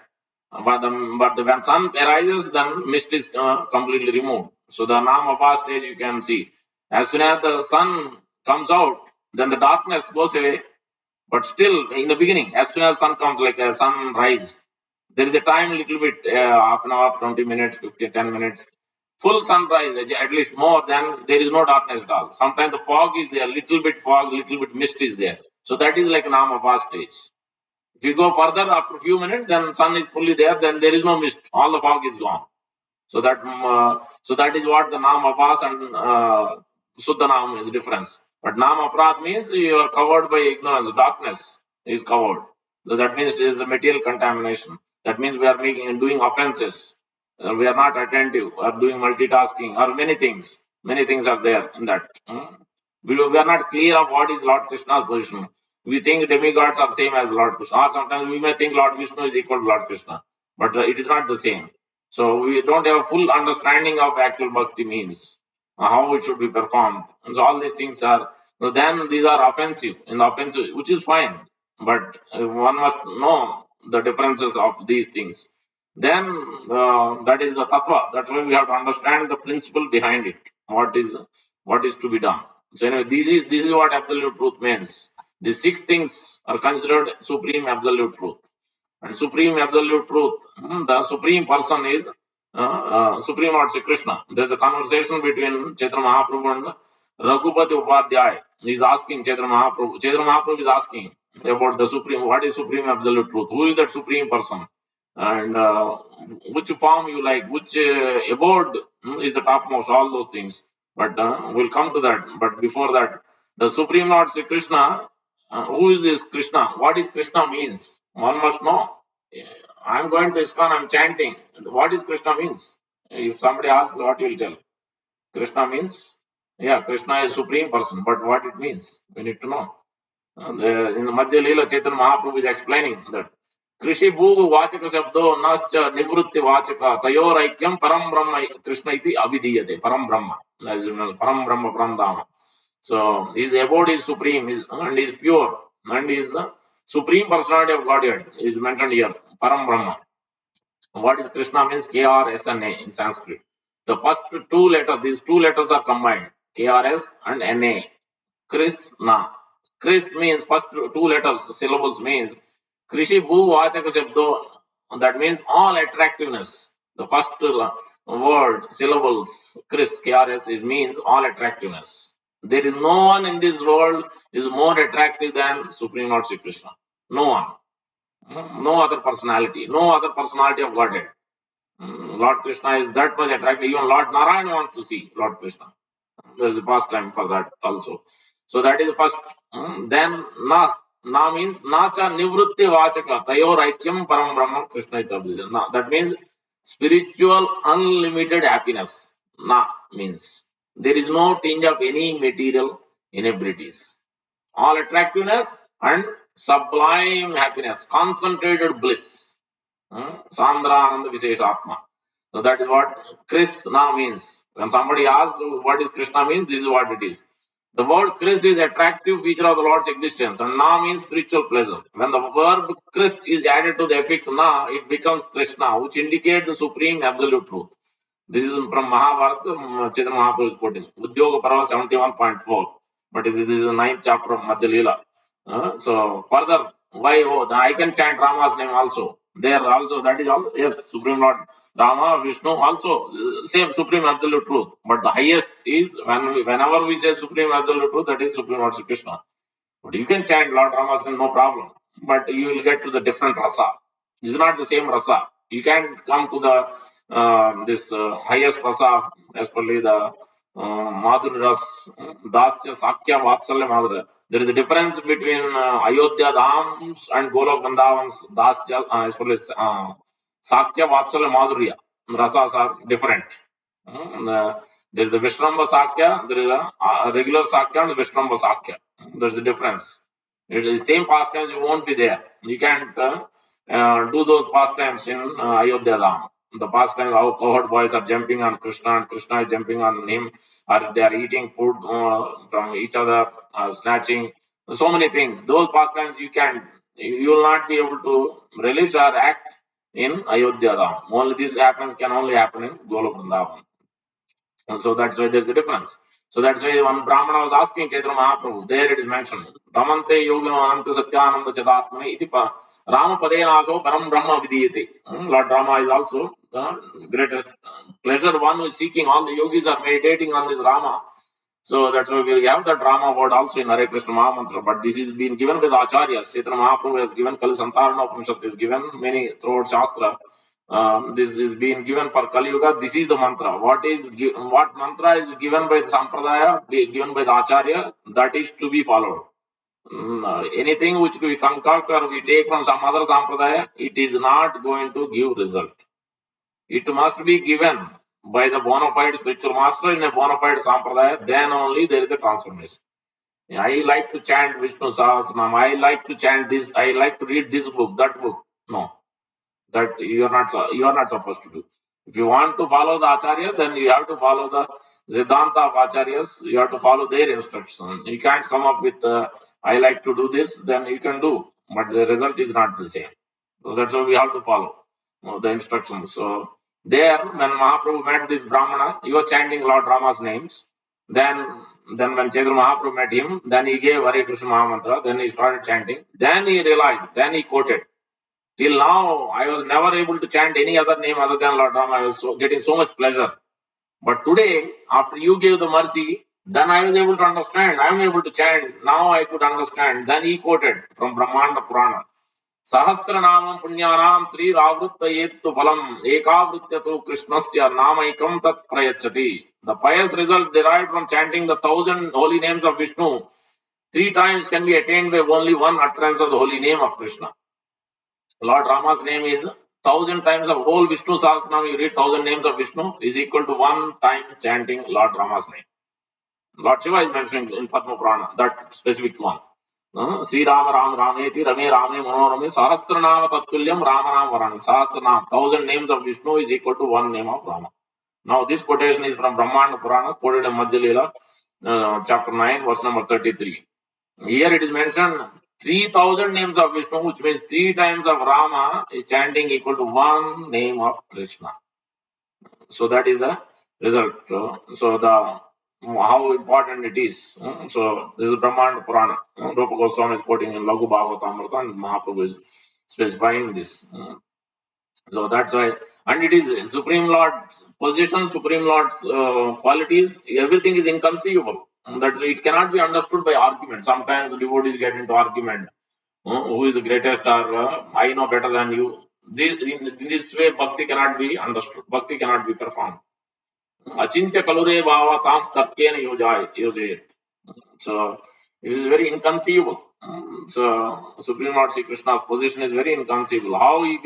But when sun arises, then mist is completely removed. So the Nam Abha stage you can see. As soon as the sun comes out, then the darkness goes away. But still, in the beginning, as soon as sun comes, like a sunrise, there is a time, little bit, half an hour, 20 minutes, 15, 10 minutes. Full sunrise, at least more, then there is no darkness at all. Sometimes the fog is there, little bit fog, little bit mist is there. So that is like Nam Abha stage. If you go further after a few minutes, then sun is fully there, then there is no mist. All the fog is gone. So that is what the Nam Abbas and Suddha Nam is difference. But Nam Aprad means you are covered by ignorance, darkness is covered. So that means it is a material contamination. That means we are making and doing offenses. We are not attentive, or doing multitasking, or many things. Many things are there in that. We are not clear of what is Lord Krishna's position. We think demigods are same as Lord Krishna, or sometimes we may think Lord Vishnu is equal to Lord Krishna, but it is not the same. So we don't have a full understanding of actual bhakti means, how it should be performed. And so all these things are, so then these are offensive, in offensive, which is fine, but one must know the differences of these things. Then that is the tattva. That's why we have to understand the principle behind it. What is to be done. So anyway, this is what absolute truth means. The six things are considered supreme absolute truth. And supreme absolute truth, the supreme person is Supreme Lord Sri Krishna. There's a conversation between Chaitanya Mahaprabhu and Raghupati Upadhyay. He's asking Chaitanya Mahaprabhu. Chaitanya Mahaprabhu is asking about the supreme. What is supreme absolute truth? Who is that supreme person? And which form you like? Which abode is the topmost? All those things. But we'll come to that. But before that, the Supreme Lord Sri Krishna. Who is this Krishna? What is Krishna means? One must know. I'm going to ISKCON, I'm chanting. What is Krishna means? If somebody asks, what you will tell? Krishna means, yeah, Krishna is supreme person, but what it means, we need to know. In the Madhya Leela, Chaitanya Mahaprabhu is explaining that Krishi Bhugu Vachaka Sabdo Nascha Nivrutti Vachaka Tayoraikyam Param Brahma Krishna iti Abhidiyate, Param Brahma, as you know, Param Brahma, Param Dhamma. So his abode is supreme and is pure and is the supreme personality of Godhead is mentioned here, Param Brahma. What is Krishna means KRSNA in Sanskrit. The first two letters, these two letters are combined, KRS and NA. Krishna. Kris means first two letters, syllables means Krishi Bhu Vachaka Sabdo. That means all attractiveness. The first word, syllables, Kris, KRS is means all attractiveness. There is no one in this world is more attractive than Supreme Lord Sri Krishna. No one. No other personality. No other personality of Godhead. Lord Krishna is that much attractive. Even Lord Narayana wants to see Lord Krishna. There is a pastime for that also. So that is the first. Then na means nacha nivrutti vachaka tayor aikyam param brahma Krishna itabhidya. Na that means spiritual unlimited happiness. Na means there is no tinge of any material inabilities. All attractiveness and sublime happiness, concentrated bliss. Sandra Ananda Visheshatma. So that is what Krishna means. When somebody asks what is Krishna means, this is what it is. The word Kris is attractive feature of the Lord's existence, and Na means spiritual pleasure. When the verb Kris is added to the affix Na, it becomes Krishna, which indicates the supreme absolute truth. This is from Mahabharata, Chaitanya Mahaprabhu is quoting. Udyoga Parva 71.4. But this is the ninth chapter of Madhya Leela. So further, why I can chant Rama's name also. There also, that is all, yes, Supreme Lord Rama, Vishnu, also same Supreme Absolute Truth. But the highest is whenever we say Supreme Absolute Truth, that is Supreme Lord Sri Krishna. But you can chant Lord Rama's name, no problem. But you will get to the different rasa. This is not the same rasa. You can't come to the this highest rasa, especially the Madhuri Ras, Dasya, Sakya, Vatsalya, Madhuri. There is a difference between Ayodhya Dhams and Golok Vrindavans, Dasya, as well as Sakya, Vatsalya, Madhurya. Rasas are different. There is a Vishramba Sakya, there is a regular Sakya and Vishramba Sakya. There is a difference. It is the same pastimes, you won't be there. You can't do those pastimes in Ayodhya Dham. The pastime how cowherd boys are jumping on Krishna and Krishna is jumping on him, or they are eating food from each other, snatching, so many things. Those pastimes you will not be able to relish or act in Ayodhya Dham. Only this can only happen in Golok Vrindavan. And so that's why there's a difference. So that's why one Brahmana was asking Chaitanya Mahaprabhu, there it is mentioned, Ramante Yogino Ananta Satyananda Chadatmane iti Rama Padenaso Param Brahma Vidiyate. Lord Rama is also the greatest pleasure one who is seeking. All the yogis are meditating on this Rama. So that's why we have the drama word also in Hare Krishna Mahamantra. But this is being given with Acharyas. Chaitanya Mahaprabhu has given Kali Santarana Upanishad, is given many throughout Shastra. This is being given for Kali Yuga. This is the mantra. What mantra is given by the Sampradaya, given by the Acharya, that is to be followed. Anything which we concoct or we take from some other Sampradaya, it is not going to give result. It must be given by the bona fide spiritual master in a bona fide Sampradaya, then only there is a transformation. I like to chant Vishnu Sahasranam, I like to chant this, I like to read this book, that book. No, that you are not supposed to do. If you want to follow the acharyas, then you have to follow the Siddhanta of acharyas. You have to follow their instruction. You can't come up with I like to do this, then you can do, but the result is not the same. So that's why we have to follow the instructions. So there, when Mahaprabhu met this Brahmana, he was chanting Lord Rama's names. Then when Chaitanya Mahaprabhu met him, then he gave Hare Krishna Mahamantra, then he started chanting. Then he realized, then he quoted. Till now, I was never able to chant any other name other than Lord Rama. I was getting so much pleasure. But today, after you gave the mercy, then I was able to understand. I am able to chant. Now I could understand. Then he quoted from Brahmanda Purana. Sahasranamam punyanam tri ravruttayettu phalam ekavrutyatu krishnasya namaikam tat prayachati. The pious result derived from chanting the 1,000 holy names of Vishnu 3 times can be attained by only one utterance of the holy name of Krishna. Lord Rama's name is 1,000 times of whole Vishnu Sahasranam. You read 1,000 names of Vishnu is equal to one time chanting Lord Rama's name. Lord Shiva is mentioned in Padma Purana, that specific one. Sri Rama Ram Rameti Rame Rame Manorame Sahasranama Tatulyam Ramanam Varan. Sahasranam, 1,000 names of Vishnu is equal to one name of Rama. Now this quotation is from Brahmanda Purana, quoted in Madhya Leela, chapter 9, verse number 33. Here it is mentioned 3,000 names of Vishnu, which means 3 times of Rama is chanting equal to one name of Krishna. So that is the result. So the how important it is. So this is Brahmanda Purana. Rupa Goswami is quoting in Laghu Bhagavatamrita and Mahaprabhu is specifying this. So that's why, and it is Supreme Lord's position, Supreme Lord's qualities, everything is inconceivable. That's it cannot be understood by argument. Sometimes devotees get into argument. Who is the greatest, or I know better than you. In this way, bhakti cannot be understood. Bhakti cannot be performed. Achintya kalure bhava tam starkena yojayet. So this is very inconceivable. So Supreme Lord Sri Krishna's position is very inconceivable. How he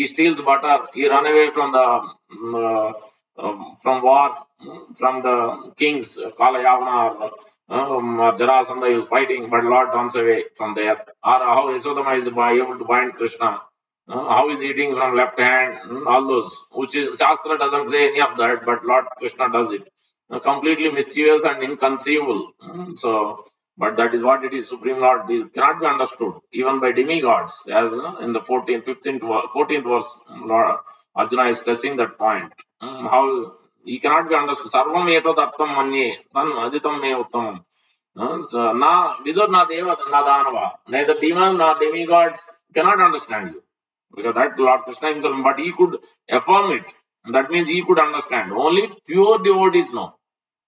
steals butter, he run away from from war, from the kings, Kala Yavana or Jarasandha, he was fighting, but Lord runs away from there. Or how Yasodhama is able to bind Krishna. How is eating from left hand, all those, which is Shastra doesn't say any of that, but Lord Krishna does it. Completely mischievous and inconceivable. So, but that is what it is. Supreme Lord is, cannot be understood even by demigods, as in the 14th, 15th, 14th verse, Lord Arjuna is stressing that point. How he cannot be understood. Sarvam etad artam manye, tan aditam me uttamam. So, na vidur na deva na danava. Neither demon nor demigods cannot understand you. Because that Lord Krishna himself, but he could affirm it. That means he could understand. Only pure devotees know.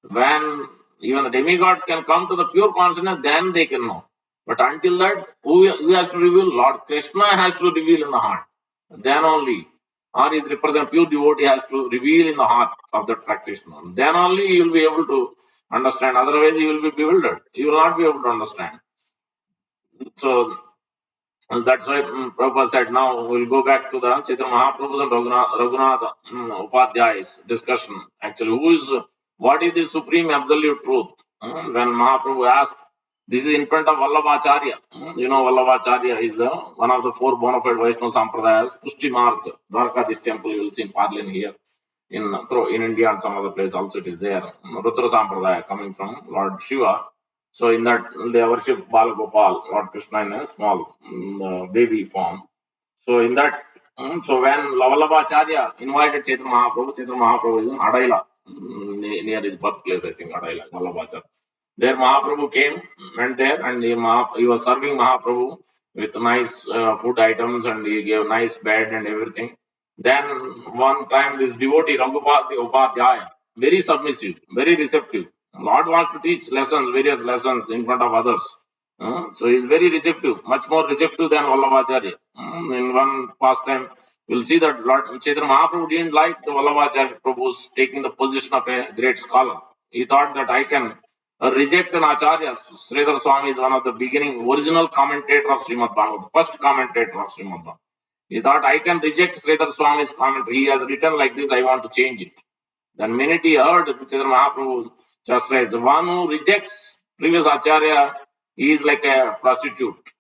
When even the demigods can come to the pure consciousness, then they can know. But until that, who has to reveal? Lord Krishna has to reveal in the heart. Then only. or is represent pure devotee has to reveal in the heart of the practitioner. Then only you will be able to understand. Otherwise, you will be bewildered. You will not be able to understand. So that's why Prabhupada said, now we'll go back to the Chaitanya Mahaprabhu's and Raghunatha Upadhyay's discussion. Actually, what is the supreme absolute truth? When Mahaprabhu asked, this is in front of Vallabhacharya. You know, Vallabhacharya is the one of the four bona fide Vaishnava Sampradayas, Pushti Marg, Dwarka, this temple you will see in Parlin here. In India and some other place also it is there. Rudra Sampradaya coming from Lord Shiva. So in that they worship Balagopal, Lord Krishna in a small baby form. So in that, so when Vallabhacharya invited Chaitanya Mahaprabhu is in Adaila, near his birthplace, I think, Adaila, Vallabhacharya. There Mahaprabhu went there, and he was serving Mahaprabhu with nice food items, and he gave nice bed and everything. Then one time this devotee Raghupati Upadhyaya, very submissive, very receptive. Lord wants to teach various lessons in front of others. So he is very receptive, much more receptive than Vallabhacharya. In one pastime, we'll see that Lord Chaitanya Mahaprabhu didn't like the Vallabhacharya Prabhu's taking the position of a great scholar. He thought that I can reject an Acharya. Sridhar Swami is one of the original commentator of Srimad Bhagavatam, first commentator of Srimad Bhagavatam. He thought I can reject Sridhar Swami's commentary. He has written like this, I want to change it. Then minute he heard Chaitanya Mahaprabhu just right. The one who rejects previous Acharya, he is like a prostitute.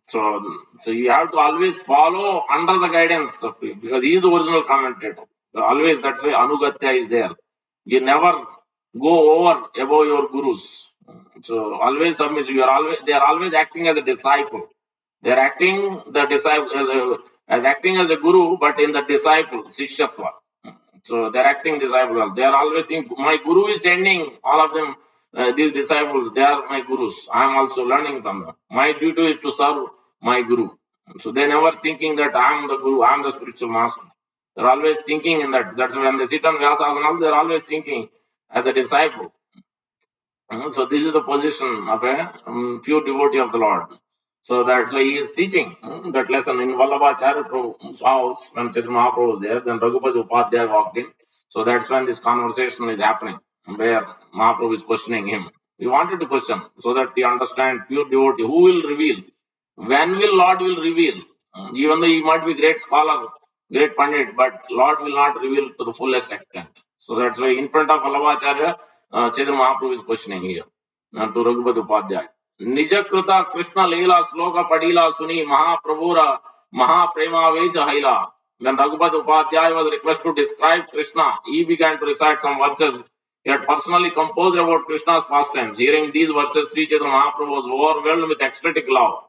So you have to always follow under the guidance of him because he is the original commentator. So always that's why Anugatya is there. You never go over above your gurus. So always submissive. They are always acting as a disciple. They are acting the disciple as acting as a guru, but in the disciple, Sishyatva. So they're acting disciples. They are always thinking, my guru is sending all of them, these disciples, they are my gurus. I am also learning from them. My duty is to serve my guru. So they never thinking that I am the guru, I am the spiritual master. They're always thinking in that. That's when they sit on Vyasasana, they're always thinking as a disciple. So this is the position of a pure devotee of the Lord. So that's why he is teaching that lesson in Vallabhacharya Prabhu's house when Chaitanya Mahaprabhu was there. Then Raghupati Upadhyaya walked in. So that's when this conversation is happening, where Mahaprabhu is questioning him. He wanted to question so that he understand pure devotee who will reveal. When will Lord will reveal? Even though he might be great scholar, great pandit, but Lord will not reveal to the fullest extent. So that's why in front of Vallabhacharya, Chaitanya Mahaprabhu is questioning here to Raghupati Upadhyaya. Nijakrita Krishna Leela Sloka Padila Suni Mahaprabhura Mahapremavesh Haila. When Raghupati Upadhyaya was requested to describe Krishna, he began to recite some verses he had personally composed about Krishna's pastimes. Hearing these verses, Sri Chaitanya Mahaprabhu was overwhelmed with ecstatic love.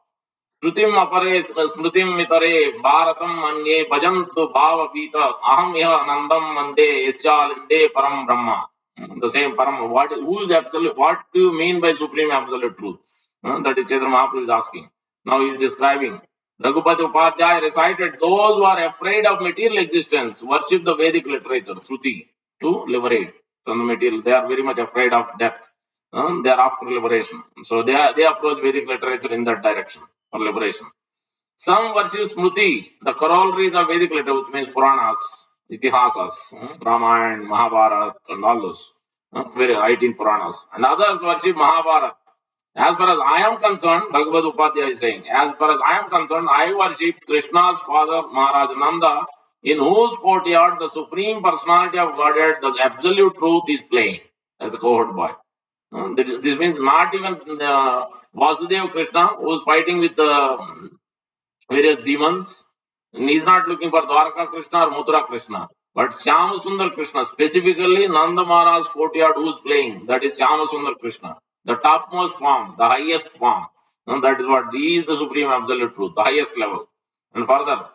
श्रुतिम अपरे स्मृतिम मितरे भारतम अन्ये भजन्तु भावपीत अहम यह आनंदम मंदे यस्यालिंदे परम ब्रह्म. The same param. Who is absolute? What do you mean by supreme absolute truth? That is Chaitanya Mahaprabhu is asking. Now he is describing. Raghupati Upadhyaya recited, those who are afraid of material existence worship the Vedic literature, Shruti, to liberate from the material. They are very much afraid of death. They are after liberation. So they approach Vedic literature in that direction for liberation. Some worship Smriti, the corollaries of Vedic literature, which means Puranas, Itihasas, Ramayana, Mahabharata, and all those, very 18 Puranas. And others worship Mahabharata. As far as I am concerned, Bhagavad Upadhyaya is saying, as far as I am concerned, I worship Krishna's father, Maharaj Ananda, in whose courtyard the Supreme Personality of Godhead, the absolute truth, is playing as a cohort boy. This means not even Vasudeva Krishna, who is fighting with various demons. And he's not looking for Dwarka Krishna or Muthura Krishna, but Shyama Sundar Krishna, specifically Nanda Maharaj's courtyard who's playing, that is Shyama Sundar Krishna, the topmost form, the highest form. And that is what he is the supreme absolute truth, the highest level. And further,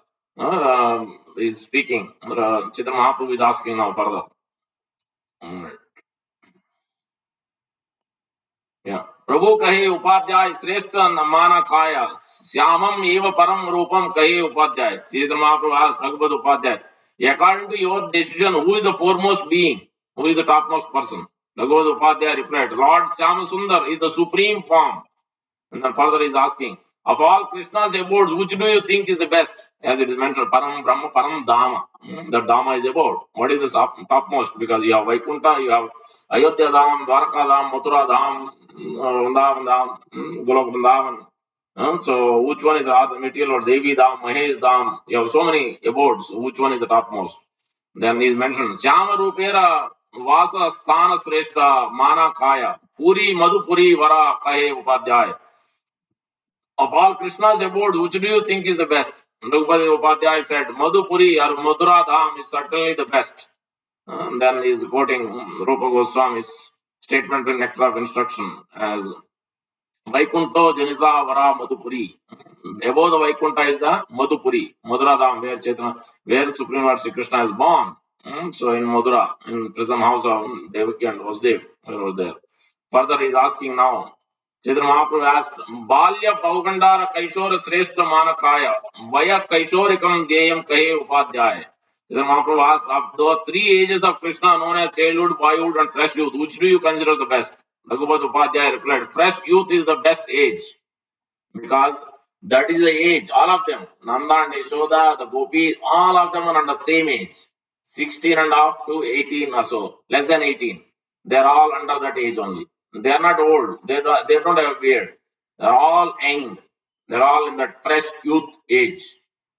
he's speaking, Chaitanya Mahaprabhu is asking now further. प्रभु कहे उपाध्याय श्रेष्ठ माना काया श्यामम एव परम रूपम कहे Upadhyay. Sri Mahaprabhu asked Bhagavad Upadhyaya, according to your decision, who is the foremost being? Who is the topmost person? Bhagavad Upadhyaya replied, Lord Shyama Sundar is the supreme form. And then further he is asking, Of all Krishna's abodes, which do you think is the best? As it is mentioned, Param Brahma, Param Dhamma. The Dhamma is abode. What is the topmost? Because you have Vaikuntha, you have Ayodhya Dham, Dwarka Dham, Mathura Dham, Vrindavan Dham, Golok Vrindavan. So which one is the material or Devi Dham, Mahesh Dham? You have so many abodes. Which one is the topmost? Then he is mentioned Syama Rupera Vasa Sthana Sreshta Mana Kaya Puri Madhupuri Vara Kahe Upadhyaya. Of all Krishna's abode, which do you think is the best? Raghupada Upadhyaya said, Madhupuri or Madhura Dham is certainly the best. Then he is quoting Rupa Goswami's statement in Nectar of Instruction as Vaikuntho Janita Vara Madhupuri. Above the Vaikuntha is the Madhupuri, Madhura Dham, where Chaitanya, where Supreme Lord Sri Krishna is born. So in Madhura, in present house of Devaki and Vasudev, where was there. Further, he is asking now. Chaitanya Mahaprabhu asked, Balya Paugandara Kaishora Sreshta Manakaya, Vaya Kaishorikam Deyam Kahe Upadhyaya. Chaitanya Mahaprabhu asked, of the three ages of Krishna known as childhood, boyhood, and fresh youth, which do you consider the best? Raghupada Upadhyaya replied, fresh youth is the best age because that is the age, all of them, Nanda and Yashoda, the gopis, all of them are under the same age, 16 and a half to 18 or so, less than 18. They are all under that age only. They are not old. They don't have a beard. They are all young. They are all in that fresh youth age.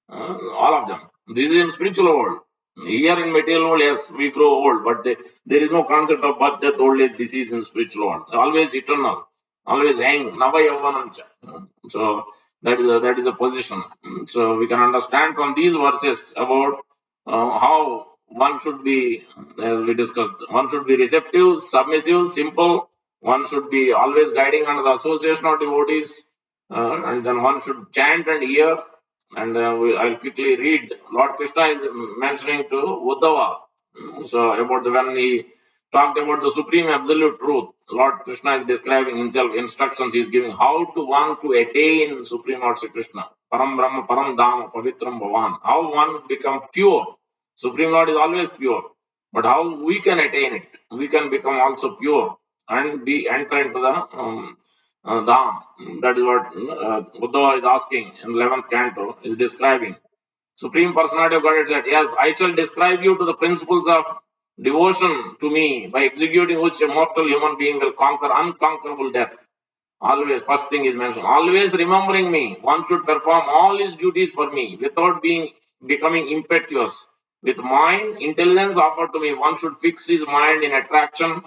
All of them. This is in spiritual world. Here in material world, yes, we grow old, but there is no concept of birth, death, old age, disease in spiritual world. Always eternal, always young. Nava Yavvanancha. So that is the position. So we can understand from these verses about how one should be, as we discussed, one should be receptive, submissive, simple. One should be always guiding under the association of devotees, and then one should chant and hear. And I'll quickly read. Lord Krishna is mentioning to Uddhava. So about when he talked about the supreme absolute truth, Lord Krishna is describing himself, instructions he is giving how to one to attain Supreme Lord Sri Krishna. Param Brahma, Param Dhama, Pavitram Bhavan. How one become pure. Supreme Lord is always pure. But how we can attain it? We can become also pure and be enter into the Dham. That is what Uddhava is asking in 11th canto, is describing. Supreme Personality of Godhead said, yes, I shall describe you to the principles of devotion to me, by executing which a mortal human being will conquer unconquerable death. Always, first thing is mentioned, always remembering me. One should perform all his duties for me without becoming impetuous. With mind, intelligence offered to me, one should fix his mind in attraction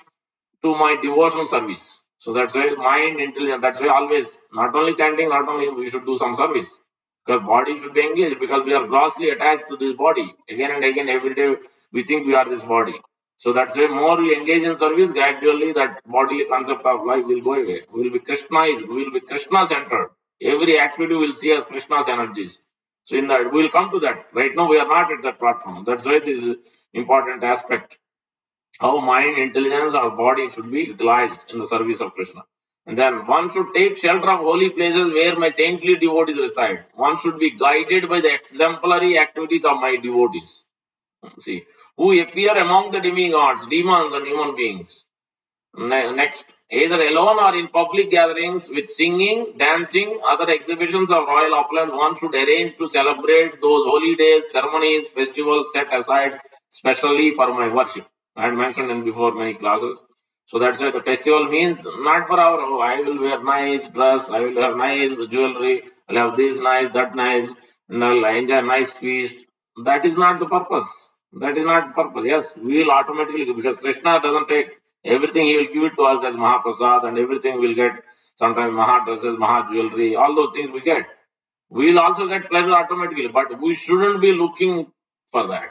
to my devotional service. So that's why mind, intelligence, that's why always, not only chanting, not only we should do some service. Because body should be engaged, because we are grossly attached to this body. Again and again, every day, we think we are this body. So that's why more we engage in service, gradually that bodily concept of life will go away. We will be Krishnaized, we will be Krishna centered. Every activity will see as Krishna's energies. So in that, we will come to that. Right now, we are not at that platform. That's why this is important aspect, how mind, intelligence, or body should be utilized in the service of Krishna. And then one should take shelter of holy places where my saintly devotees reside. One should be guided by the exemplary activities of my devotees. See, who appear among the demigods, demons, and human beings. Next, either alone or in public gatherings with singing, dancing, other exhibitions of royal opulence, one should arrange to celebrate those holy days, ceremonies, festivals set aside specially for my worship. I had mentioned in before many classes. So that's why the festival means not for our, oh, I will wear nice dress, I will have nice jewelry, I'll have this nice, that nice, and I'll enjoy nice feast. That is not the purpose. That is not the purpose. Yes, we will automatically, because Krishna doesn't take everything, he will give it to us as Mahaprasad, and everything we'll get sometimes Maha dresses, Maha jewelry, all those things we get. We will also get pleasure automatically, but we shouldn't be looking for that.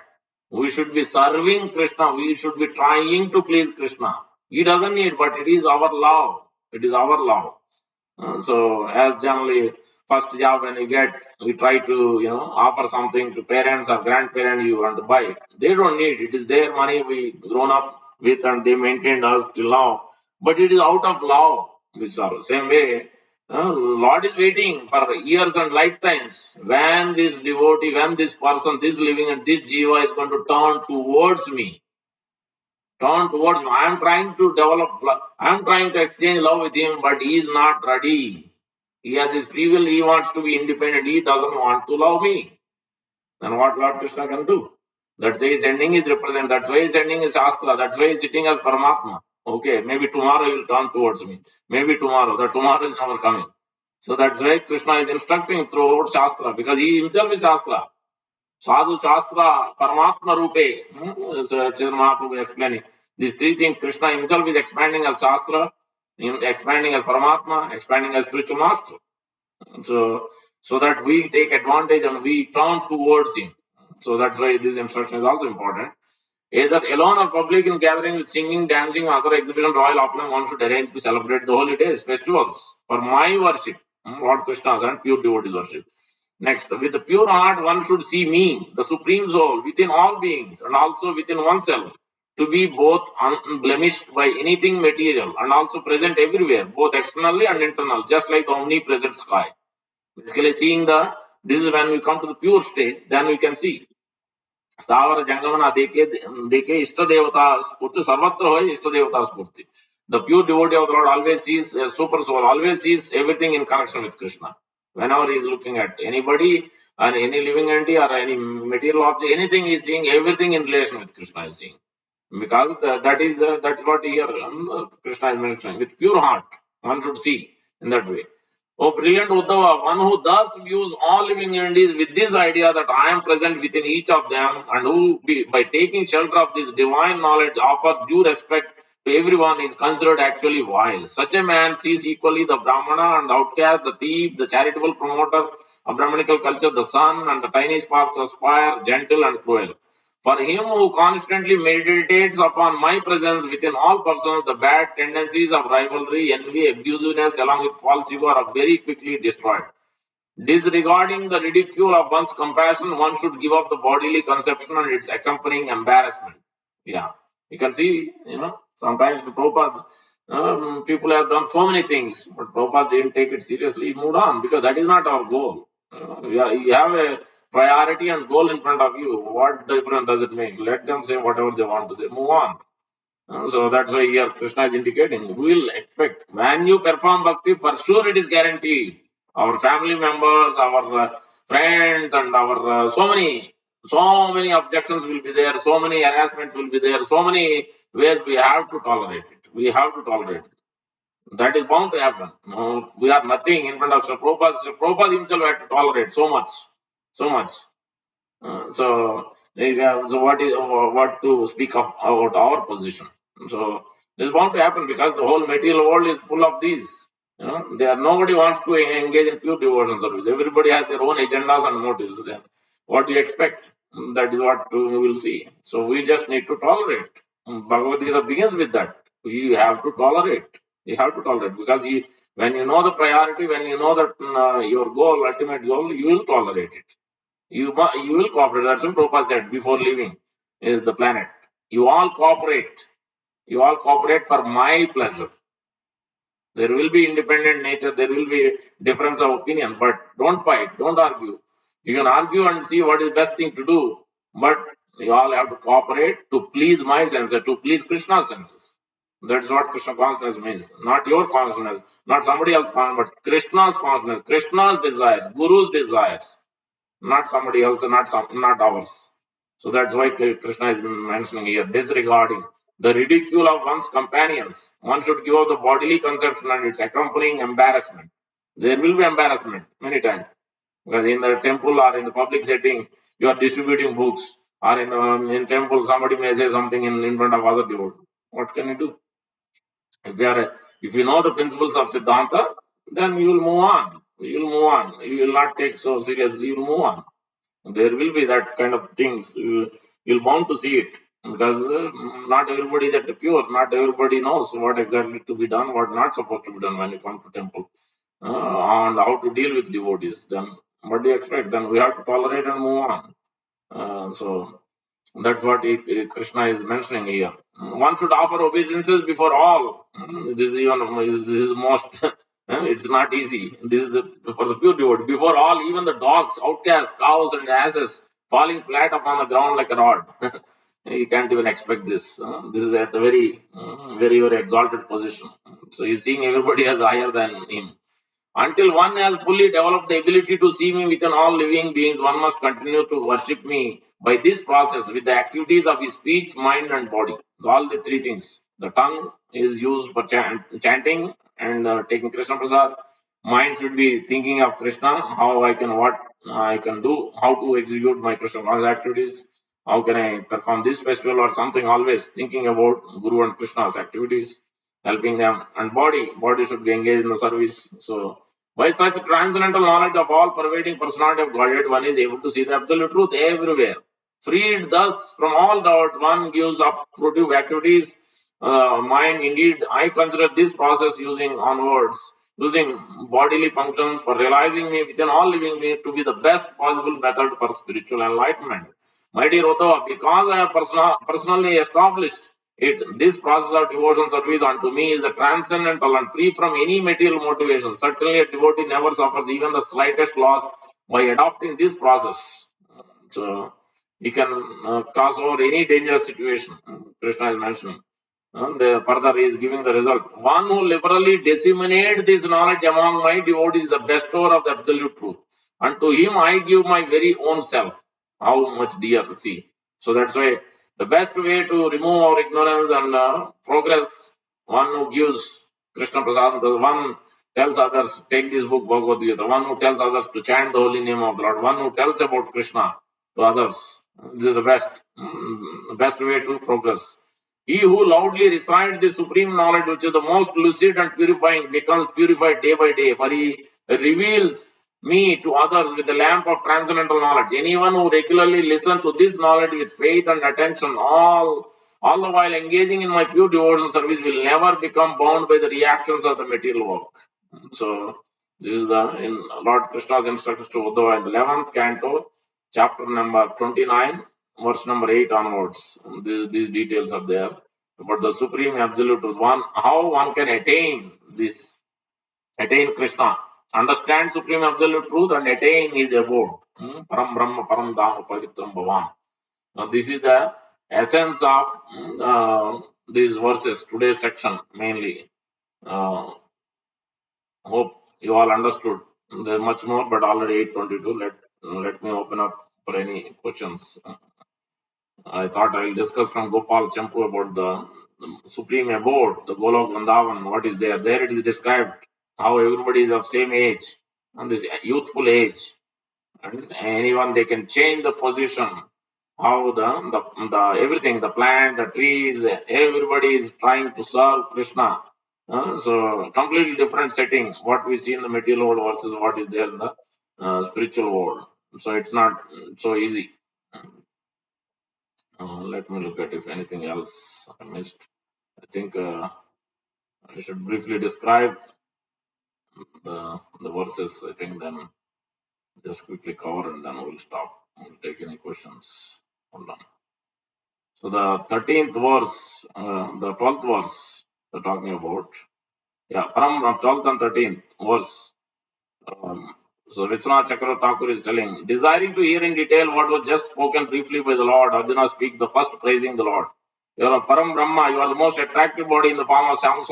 We should be serving Krishna. We should be trying to please Krishna. He doesn't need, but it is our love. It is our love. So as generally first job when you get, we try to offer something to parents or grandparents you want to buy. They don't need it. Is their money we grown up with and they maintained us till now. But it is out of love. Which are same way. Lord is waiting for years and lifetimes when this devotee, when this person, this living and this jiva is going to turn towards me. Turn towards me. I am trying to develop, I am trying to exchange love with him, but he is not ready. He has his free will. He wants to be independent. He doesn't want to love me. Then what Lord Krishna can do? That's why he's sending his representative. That's why he's sending his Shastra. That's why he's sitting as Paramatma. Okay, maybe tomorrow he will turn towards me. Maybe tomorrow. The tomorrow is never coming. So that's why Krishna is instructing throughout Shastra, because he himself is Shastra. Sadhu Shastra, Paramatma Rupe. So Chaitanya Mahaprabhu explaining. These three things, Krishna himself is expanding as Shastra, expanding as Paramatma, expanding as spiritual master. So that we take advantage and we turn towards him. So that's why this instruction is also important. Either alone or public in gathering with singing, dancing, other exhibition, royal opulence, one should arrange to celebrate the holy days, festivals, for my worship, Lord Krishna's and pure devotees worship. Next, with a pure heart, one should see me, the supreme soul, within all beings and also within oneself, to be both unblemished by anything material and also present everywhere, both externally and internal, just like the omnipresent sky. Basically, this is when we come to the pure stage, then we can see. स्थावर जंगमना देखे इष्ट देवता स्फूर्ति सर्वत्र हो इष्ट देवता स्फूर्ति. The pure devotee of the Lord always sees super soul, always sees everything in connection with Krishna. Whenever he is looking at anybody or any living entity or any material object, anything he is seeing, everything in relation with Krishna is seeing. Because that's what here Krishna is mentioning. With pure heart, one should see in that way. Oh, brilliant Uddhava, one who thus views all living entities with this idea that I am present within each of them, and who, by taking shelter of this divine knowledge, offers due respect to everyone, is considered actually wise. Such a man sees equally the Brahmana and the outcast, the thief, the charitable promoter of Brahmanical culture, the sun and the tiny sparks aspire, gentle and cruel. For him who constantly meditates upon my presence within all persons, the bad tendencies of rivalry, envy, abusiveness, along with false ego are very quickly destroyed. Disregarding the ridicule of one's compassion, one should give up the bodily conception and its accompanying embarrassment. Yeah, you can see, sometimes the Prabhupada, people have done so many things, but Prabhupada didn't take it seriously, he moved on, because that is not our goal. You have a priority and goal in front of you. What difference does it make? Let them say whatever they want to say. Move on. So that's why here Krishna is indicating. We will expect. When you perform bhakti, for sure it is guaranteed. Our family members, our friends, and our so many objections will be there. So many harassments will be there. So many ways we have to tolerate it. We have to tolerate it. That is bound to happen. No, we are nothing in front of Sri Prabhupada. Sri Prabhupada himself had to tolerate so much, so much. So what to speak of about our position? So this is bound to happen, because the whole material world is full of these. Nobody wants to engage in pure devotion service. Everybody has their own agendas and motives. Then what do you expect? That is what we will see. So we just need to tolerate. Bhagavad Gita begins with that. You have to tolerate. You have to tolerate, because when you know the priority, when you know that your goal, ultimate goal, you will tolerate it. You will cooperate. That's what Prabhupada said before leaving is the planet. You all cooperate. You all cooperate for my pleasure. There will be independent nature. There will be difference of opinion, but don't fight. Don't argue. You can argue and see what is best thing to do, but you all have to cooperate to please my senses, to please Krishna's senses. That's what Krishna consciousness means. Not your consciousness, not somebody else's consciousness, but Krishna's consciousness, Krishna's desires, Guru's desires, not somebody else, not ours. So that's why Krishna is mentioning here, disregarding the ridicule of one's companions. One should give up the bodily conception and its accompanying embarrassment. There will be embarrassment many times, because in the temple or in the public setting, you are distributing books, or in temple somebody may say something in front of other devotees. What can you do? If you know the principles of Siddhanta, then you will move on. You will move on. You will not take so seriously. You will move on. There will be that kind of things. You'll bound to see it, because not everybody is at the pure. Not everybody knows what exactly to be done, what not supposed to be done when you come to temple, and how to deal with devotees. Then what do you expect? Then we have to tolerate and move on. So that's what Krishna is mentioning here. One should offer obeisances before all. This is most. It's not easy. This is for the pure devotee. Before all, even the dogs, outcasts, cows, and asses falling flat upon the ground like a rod. You can't even expect this. This is at a very, very exalted position. So he's seeing everybody as higher than him. Until one has fully developed the ability to see me within all living beings, one must continue to worship me by this process with the activities of his speech, mind, and body. All the three things. The tongue is used for chanting and taking Krishna Prasad. Mind should be thinking of Krishna, how I can, what I can do, how to execute my Krishna Prasad activities, how can I perform this festival or something, always thinking about Guru and Krishna's activities, helping them. And body should be engaged in the service. So by such transcendental knowledge of all pervading personality of Godhead, one is able to see the absolute truth everywhere. Freed thus from all doubt, one gives up productive activities. Mind, indeed, I consider this process using bodily functions for realizing me within all living beings to be the best possible method for spiritual enlightenment. My dear Uddhava, because I have personally established it, this process of devotion service unto me is a transcendental and free from any material motivation. Certainly, a devotee never suffers even the slightest loss by adopting this process. So, he can cross over any dangerous situation. Krishna is mentioning. Further, he is giving the result. One who liberally disseminates this knowledge among my devotees is the bestower of the absolute truth. And to him I give my very own self. How much dear, see. So that's why the best way to remove our ignorance and progress, one who gives Krishna Prasad, the one tells others, take this book, Bhagavad Gita, the one who tells others to chant the holy name of the Lord, one who tells about Krishna to others. This is the best way to progress. He who loudly recites the supreme knowledge, which is the most lucid and purifying, becomes purified day by day, for he reveals me to others with the lamp of transcendental knowledge. Anyone who regularly listens to this knowledge with faith and attention, all the while engaging in my pure devotional service, will never become bound by the reactions of the material work. So, this is the in Lord Krishna's instructions to Uddhava in the 11th canto, chapter number 29, verse number 8 onwards. These details are there about the supreme absolute truth. One, how one can attain Krishna, understand supreme absolute truth and attain his abode. Param Brahma, Param Dhama, Pavitram Bhavan. Now, this is the essence of these verses, today's section mainly. Hope you all understood. There's much more, but already 8:22. Let me open up for any questions. I thought I will discuss from Gopal Champu about the supreme abode, the Golok Vrindavan, what is there. There it is described how everybody is of same age, and this youthful age, and anyone they can change the position. How the everything, the plant, the trees, everybody is trying to serve Krishna. So completely different setting. What we see in the material world versus what is there in the spiritual world. So it's not so easy. Let me look at if anything else I missed. I think I should briefly describe the verses. I think then just quickly cover and then we'll stop. We'll take any questions. Hold on. So the 13th verse, the 12th verse we're talking about. Yeah, from 12th and 13th verse. So Vishwanath Chakravarti Thakur is telling, desiring to hear in detail what was just spoken briefly by the Lord, Arjuna speaks the first praising the Lord. You are a Param Brahma, you are the most attractive body in the form of Shyam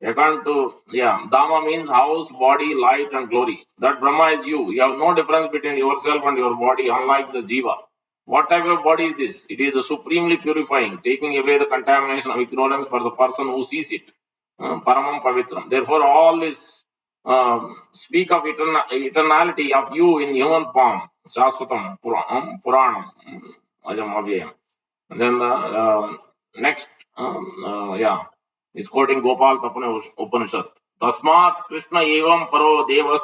According to, Dhamma means house, body, light, and glory. That Brahma is you. You have no difference between yourself and your body, unlike the Jiva. What type of body is this? It is the supremely purifying, taking away the contamination of ignorance for the person who sees it. Paramam Pavitram. Therefore, all this speak of eternality of you in human form. Shasvatam, Puranam, Ajam Avyayam. And then the next, is quoting Gopal Tapane Upanishad. Tasmat Krishna evam paro devas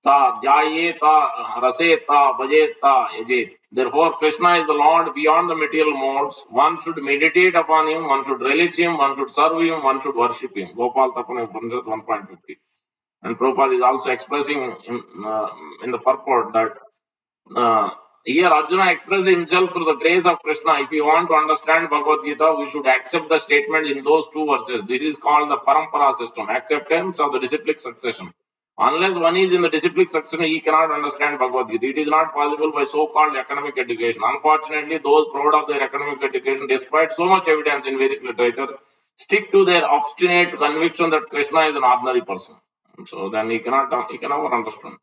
ta jayeta raseta bhajeta yajet. Therefore, Krishna is the Lord beyond the material modes. One should meditate upon him, one should relish him, one should serve him, one should worship him. Gopal Tapane Upanishad 1.50. And Prabhupada is also expressing in the purport that here Arjuna expresses himself through the grace of Krishna. If you want to understand Bhagavad Gita, we should accept the statements in those two verses. This is called the parampara system, acceptance of the disciplic succession. Unless one is in the disciplic succession, he cannot understand Bhagavad Gita. It is not possible by so-called academic education. Unfortunately, those proud of their academic education, despite so much evidence in Vedic literature, stick to their obstinate conviction that Krishna is an ordinary person. So then he can never understand.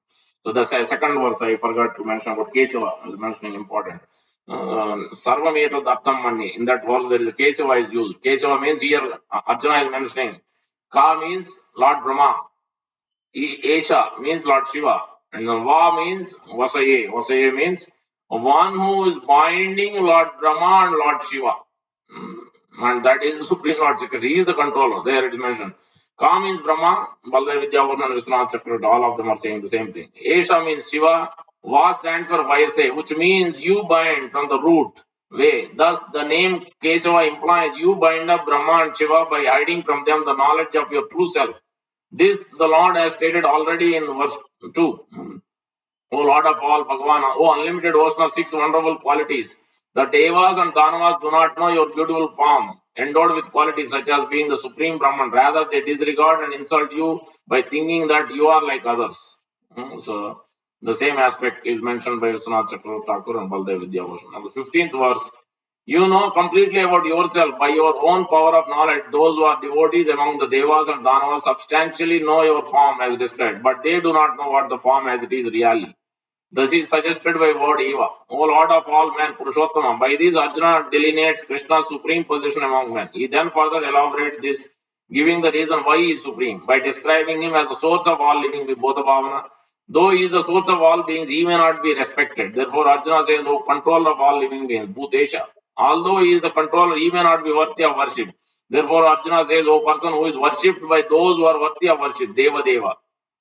So the second verse I forgot to mention about Kesava. I was mentioning important. Sarvam etat aptam mani. In that verse there is Kesava is used. Kesava means here Arjuna is mentioning. Ka means Lord Brahma. Esha means Lord Shiva. And the Va means Vasaye. Vasaye means one who is binding Lord Brahma and Lord Shiva. Mm, And that is the Supreme Lord Secretary. He is the controller. There it is mentioned. Ka means Brahma, Baldev Vidyavardhan and Vishwanath Chakravarti, all of them are saying the same thing. Esha means Shiva, Va stands for Vayase, which means you bind from the root way. Thus, the name Kesava implies you bind up Brahma and Shiva by hiding from them the knowledge of your true self. This the Lord has stated already in verse 2. O Lord of all, Bhagavan, O unlimited ocean of six wonderful qualities. The Devas and Danavas do not know your beautiful form, endowed with qualities such as being the supreme Brahman. Rather, they disregard and insult you by thinking that you are like others. So, the same aspect is mentioned by Vishwanath Chakravarti Thakur and Baldev Vidyabhushan. On the 15th verse, you know completely about yourself by your own power of knowledge. Those who are devotees among the Devas and Danavas substantially know your form as described, but they do not know what the form as it is really. This is suggested by word Eva, O Lord of all men, Purushottama. By this, Arjuna delineates Krishna's supreme position among men. He then further elaborates this, giving the reason why he is supreme, by describing him as the source of all living with both Bhavana. Though he is the source of all beings, he may not be respected. Therefore, Arjuna says, O controller of all living beings, Bhutesha. Although he is the controller, he may not be worthy of worship. Therefore, Arjuna says, O person who is worshipped by those who are worthy of worship, Deva Deva.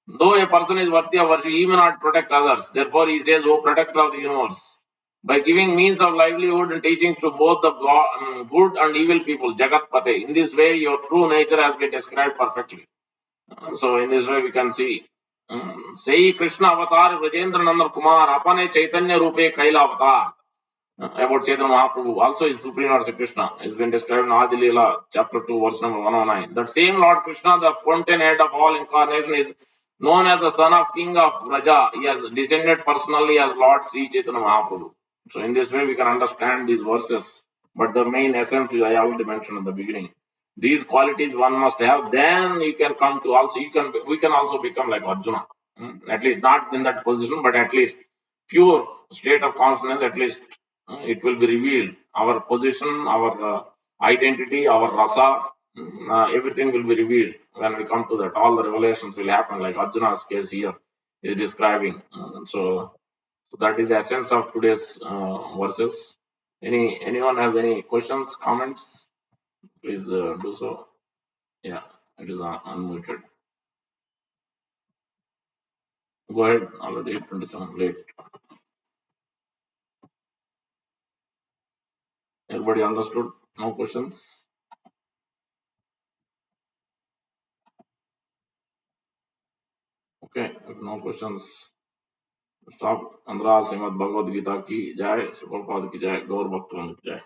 Though a person is worthy of worship, he may not protect others. Therefore, he says, O protector of the universe. By giving means of livelihood and teachings to both the good and evil people, Jagat Pate. In this way, your true nature has been described perfectly. So, in this way, we can see. Say Krishna Avatar, Rajendra Nandar Kumar, Apane Chaitanya Rupe Kaila Avatar. About Chaitanya Mahaprabhu, also is Supreme Lord Sri Krishna. It's been described in Adi Leela, chapter 2, verse number 109. That same Lord Krishna, the fountainhead of all incarnation, is known as the son of King of Raja. He has descended personally as Lord Sri Chaitanya Mahaprabhu. So, in this way, we can understand these verses. But the main essence is I already mentioned in the beginning. These qualities one must have, then you can come to also, we can also become like Arjuna. At least not in that position, but at least pure state of consciousness, at least it will be revealed. Our position, our identity, our rasa, everything will be revealed when we come to that. All the revelations will happen, like Arjuna's case here is describing. So that is the essence of today's verses. Anyone has any questions, comments? Please do so. Yeah, it is unmuted. Go ahead. Already 8:27 late. Everybody understood? No questions? Okay. If no questions, stop. 15 Shrimad Bhagavad Gita की जय, शुभ की जय, गौर भक्तों की जय.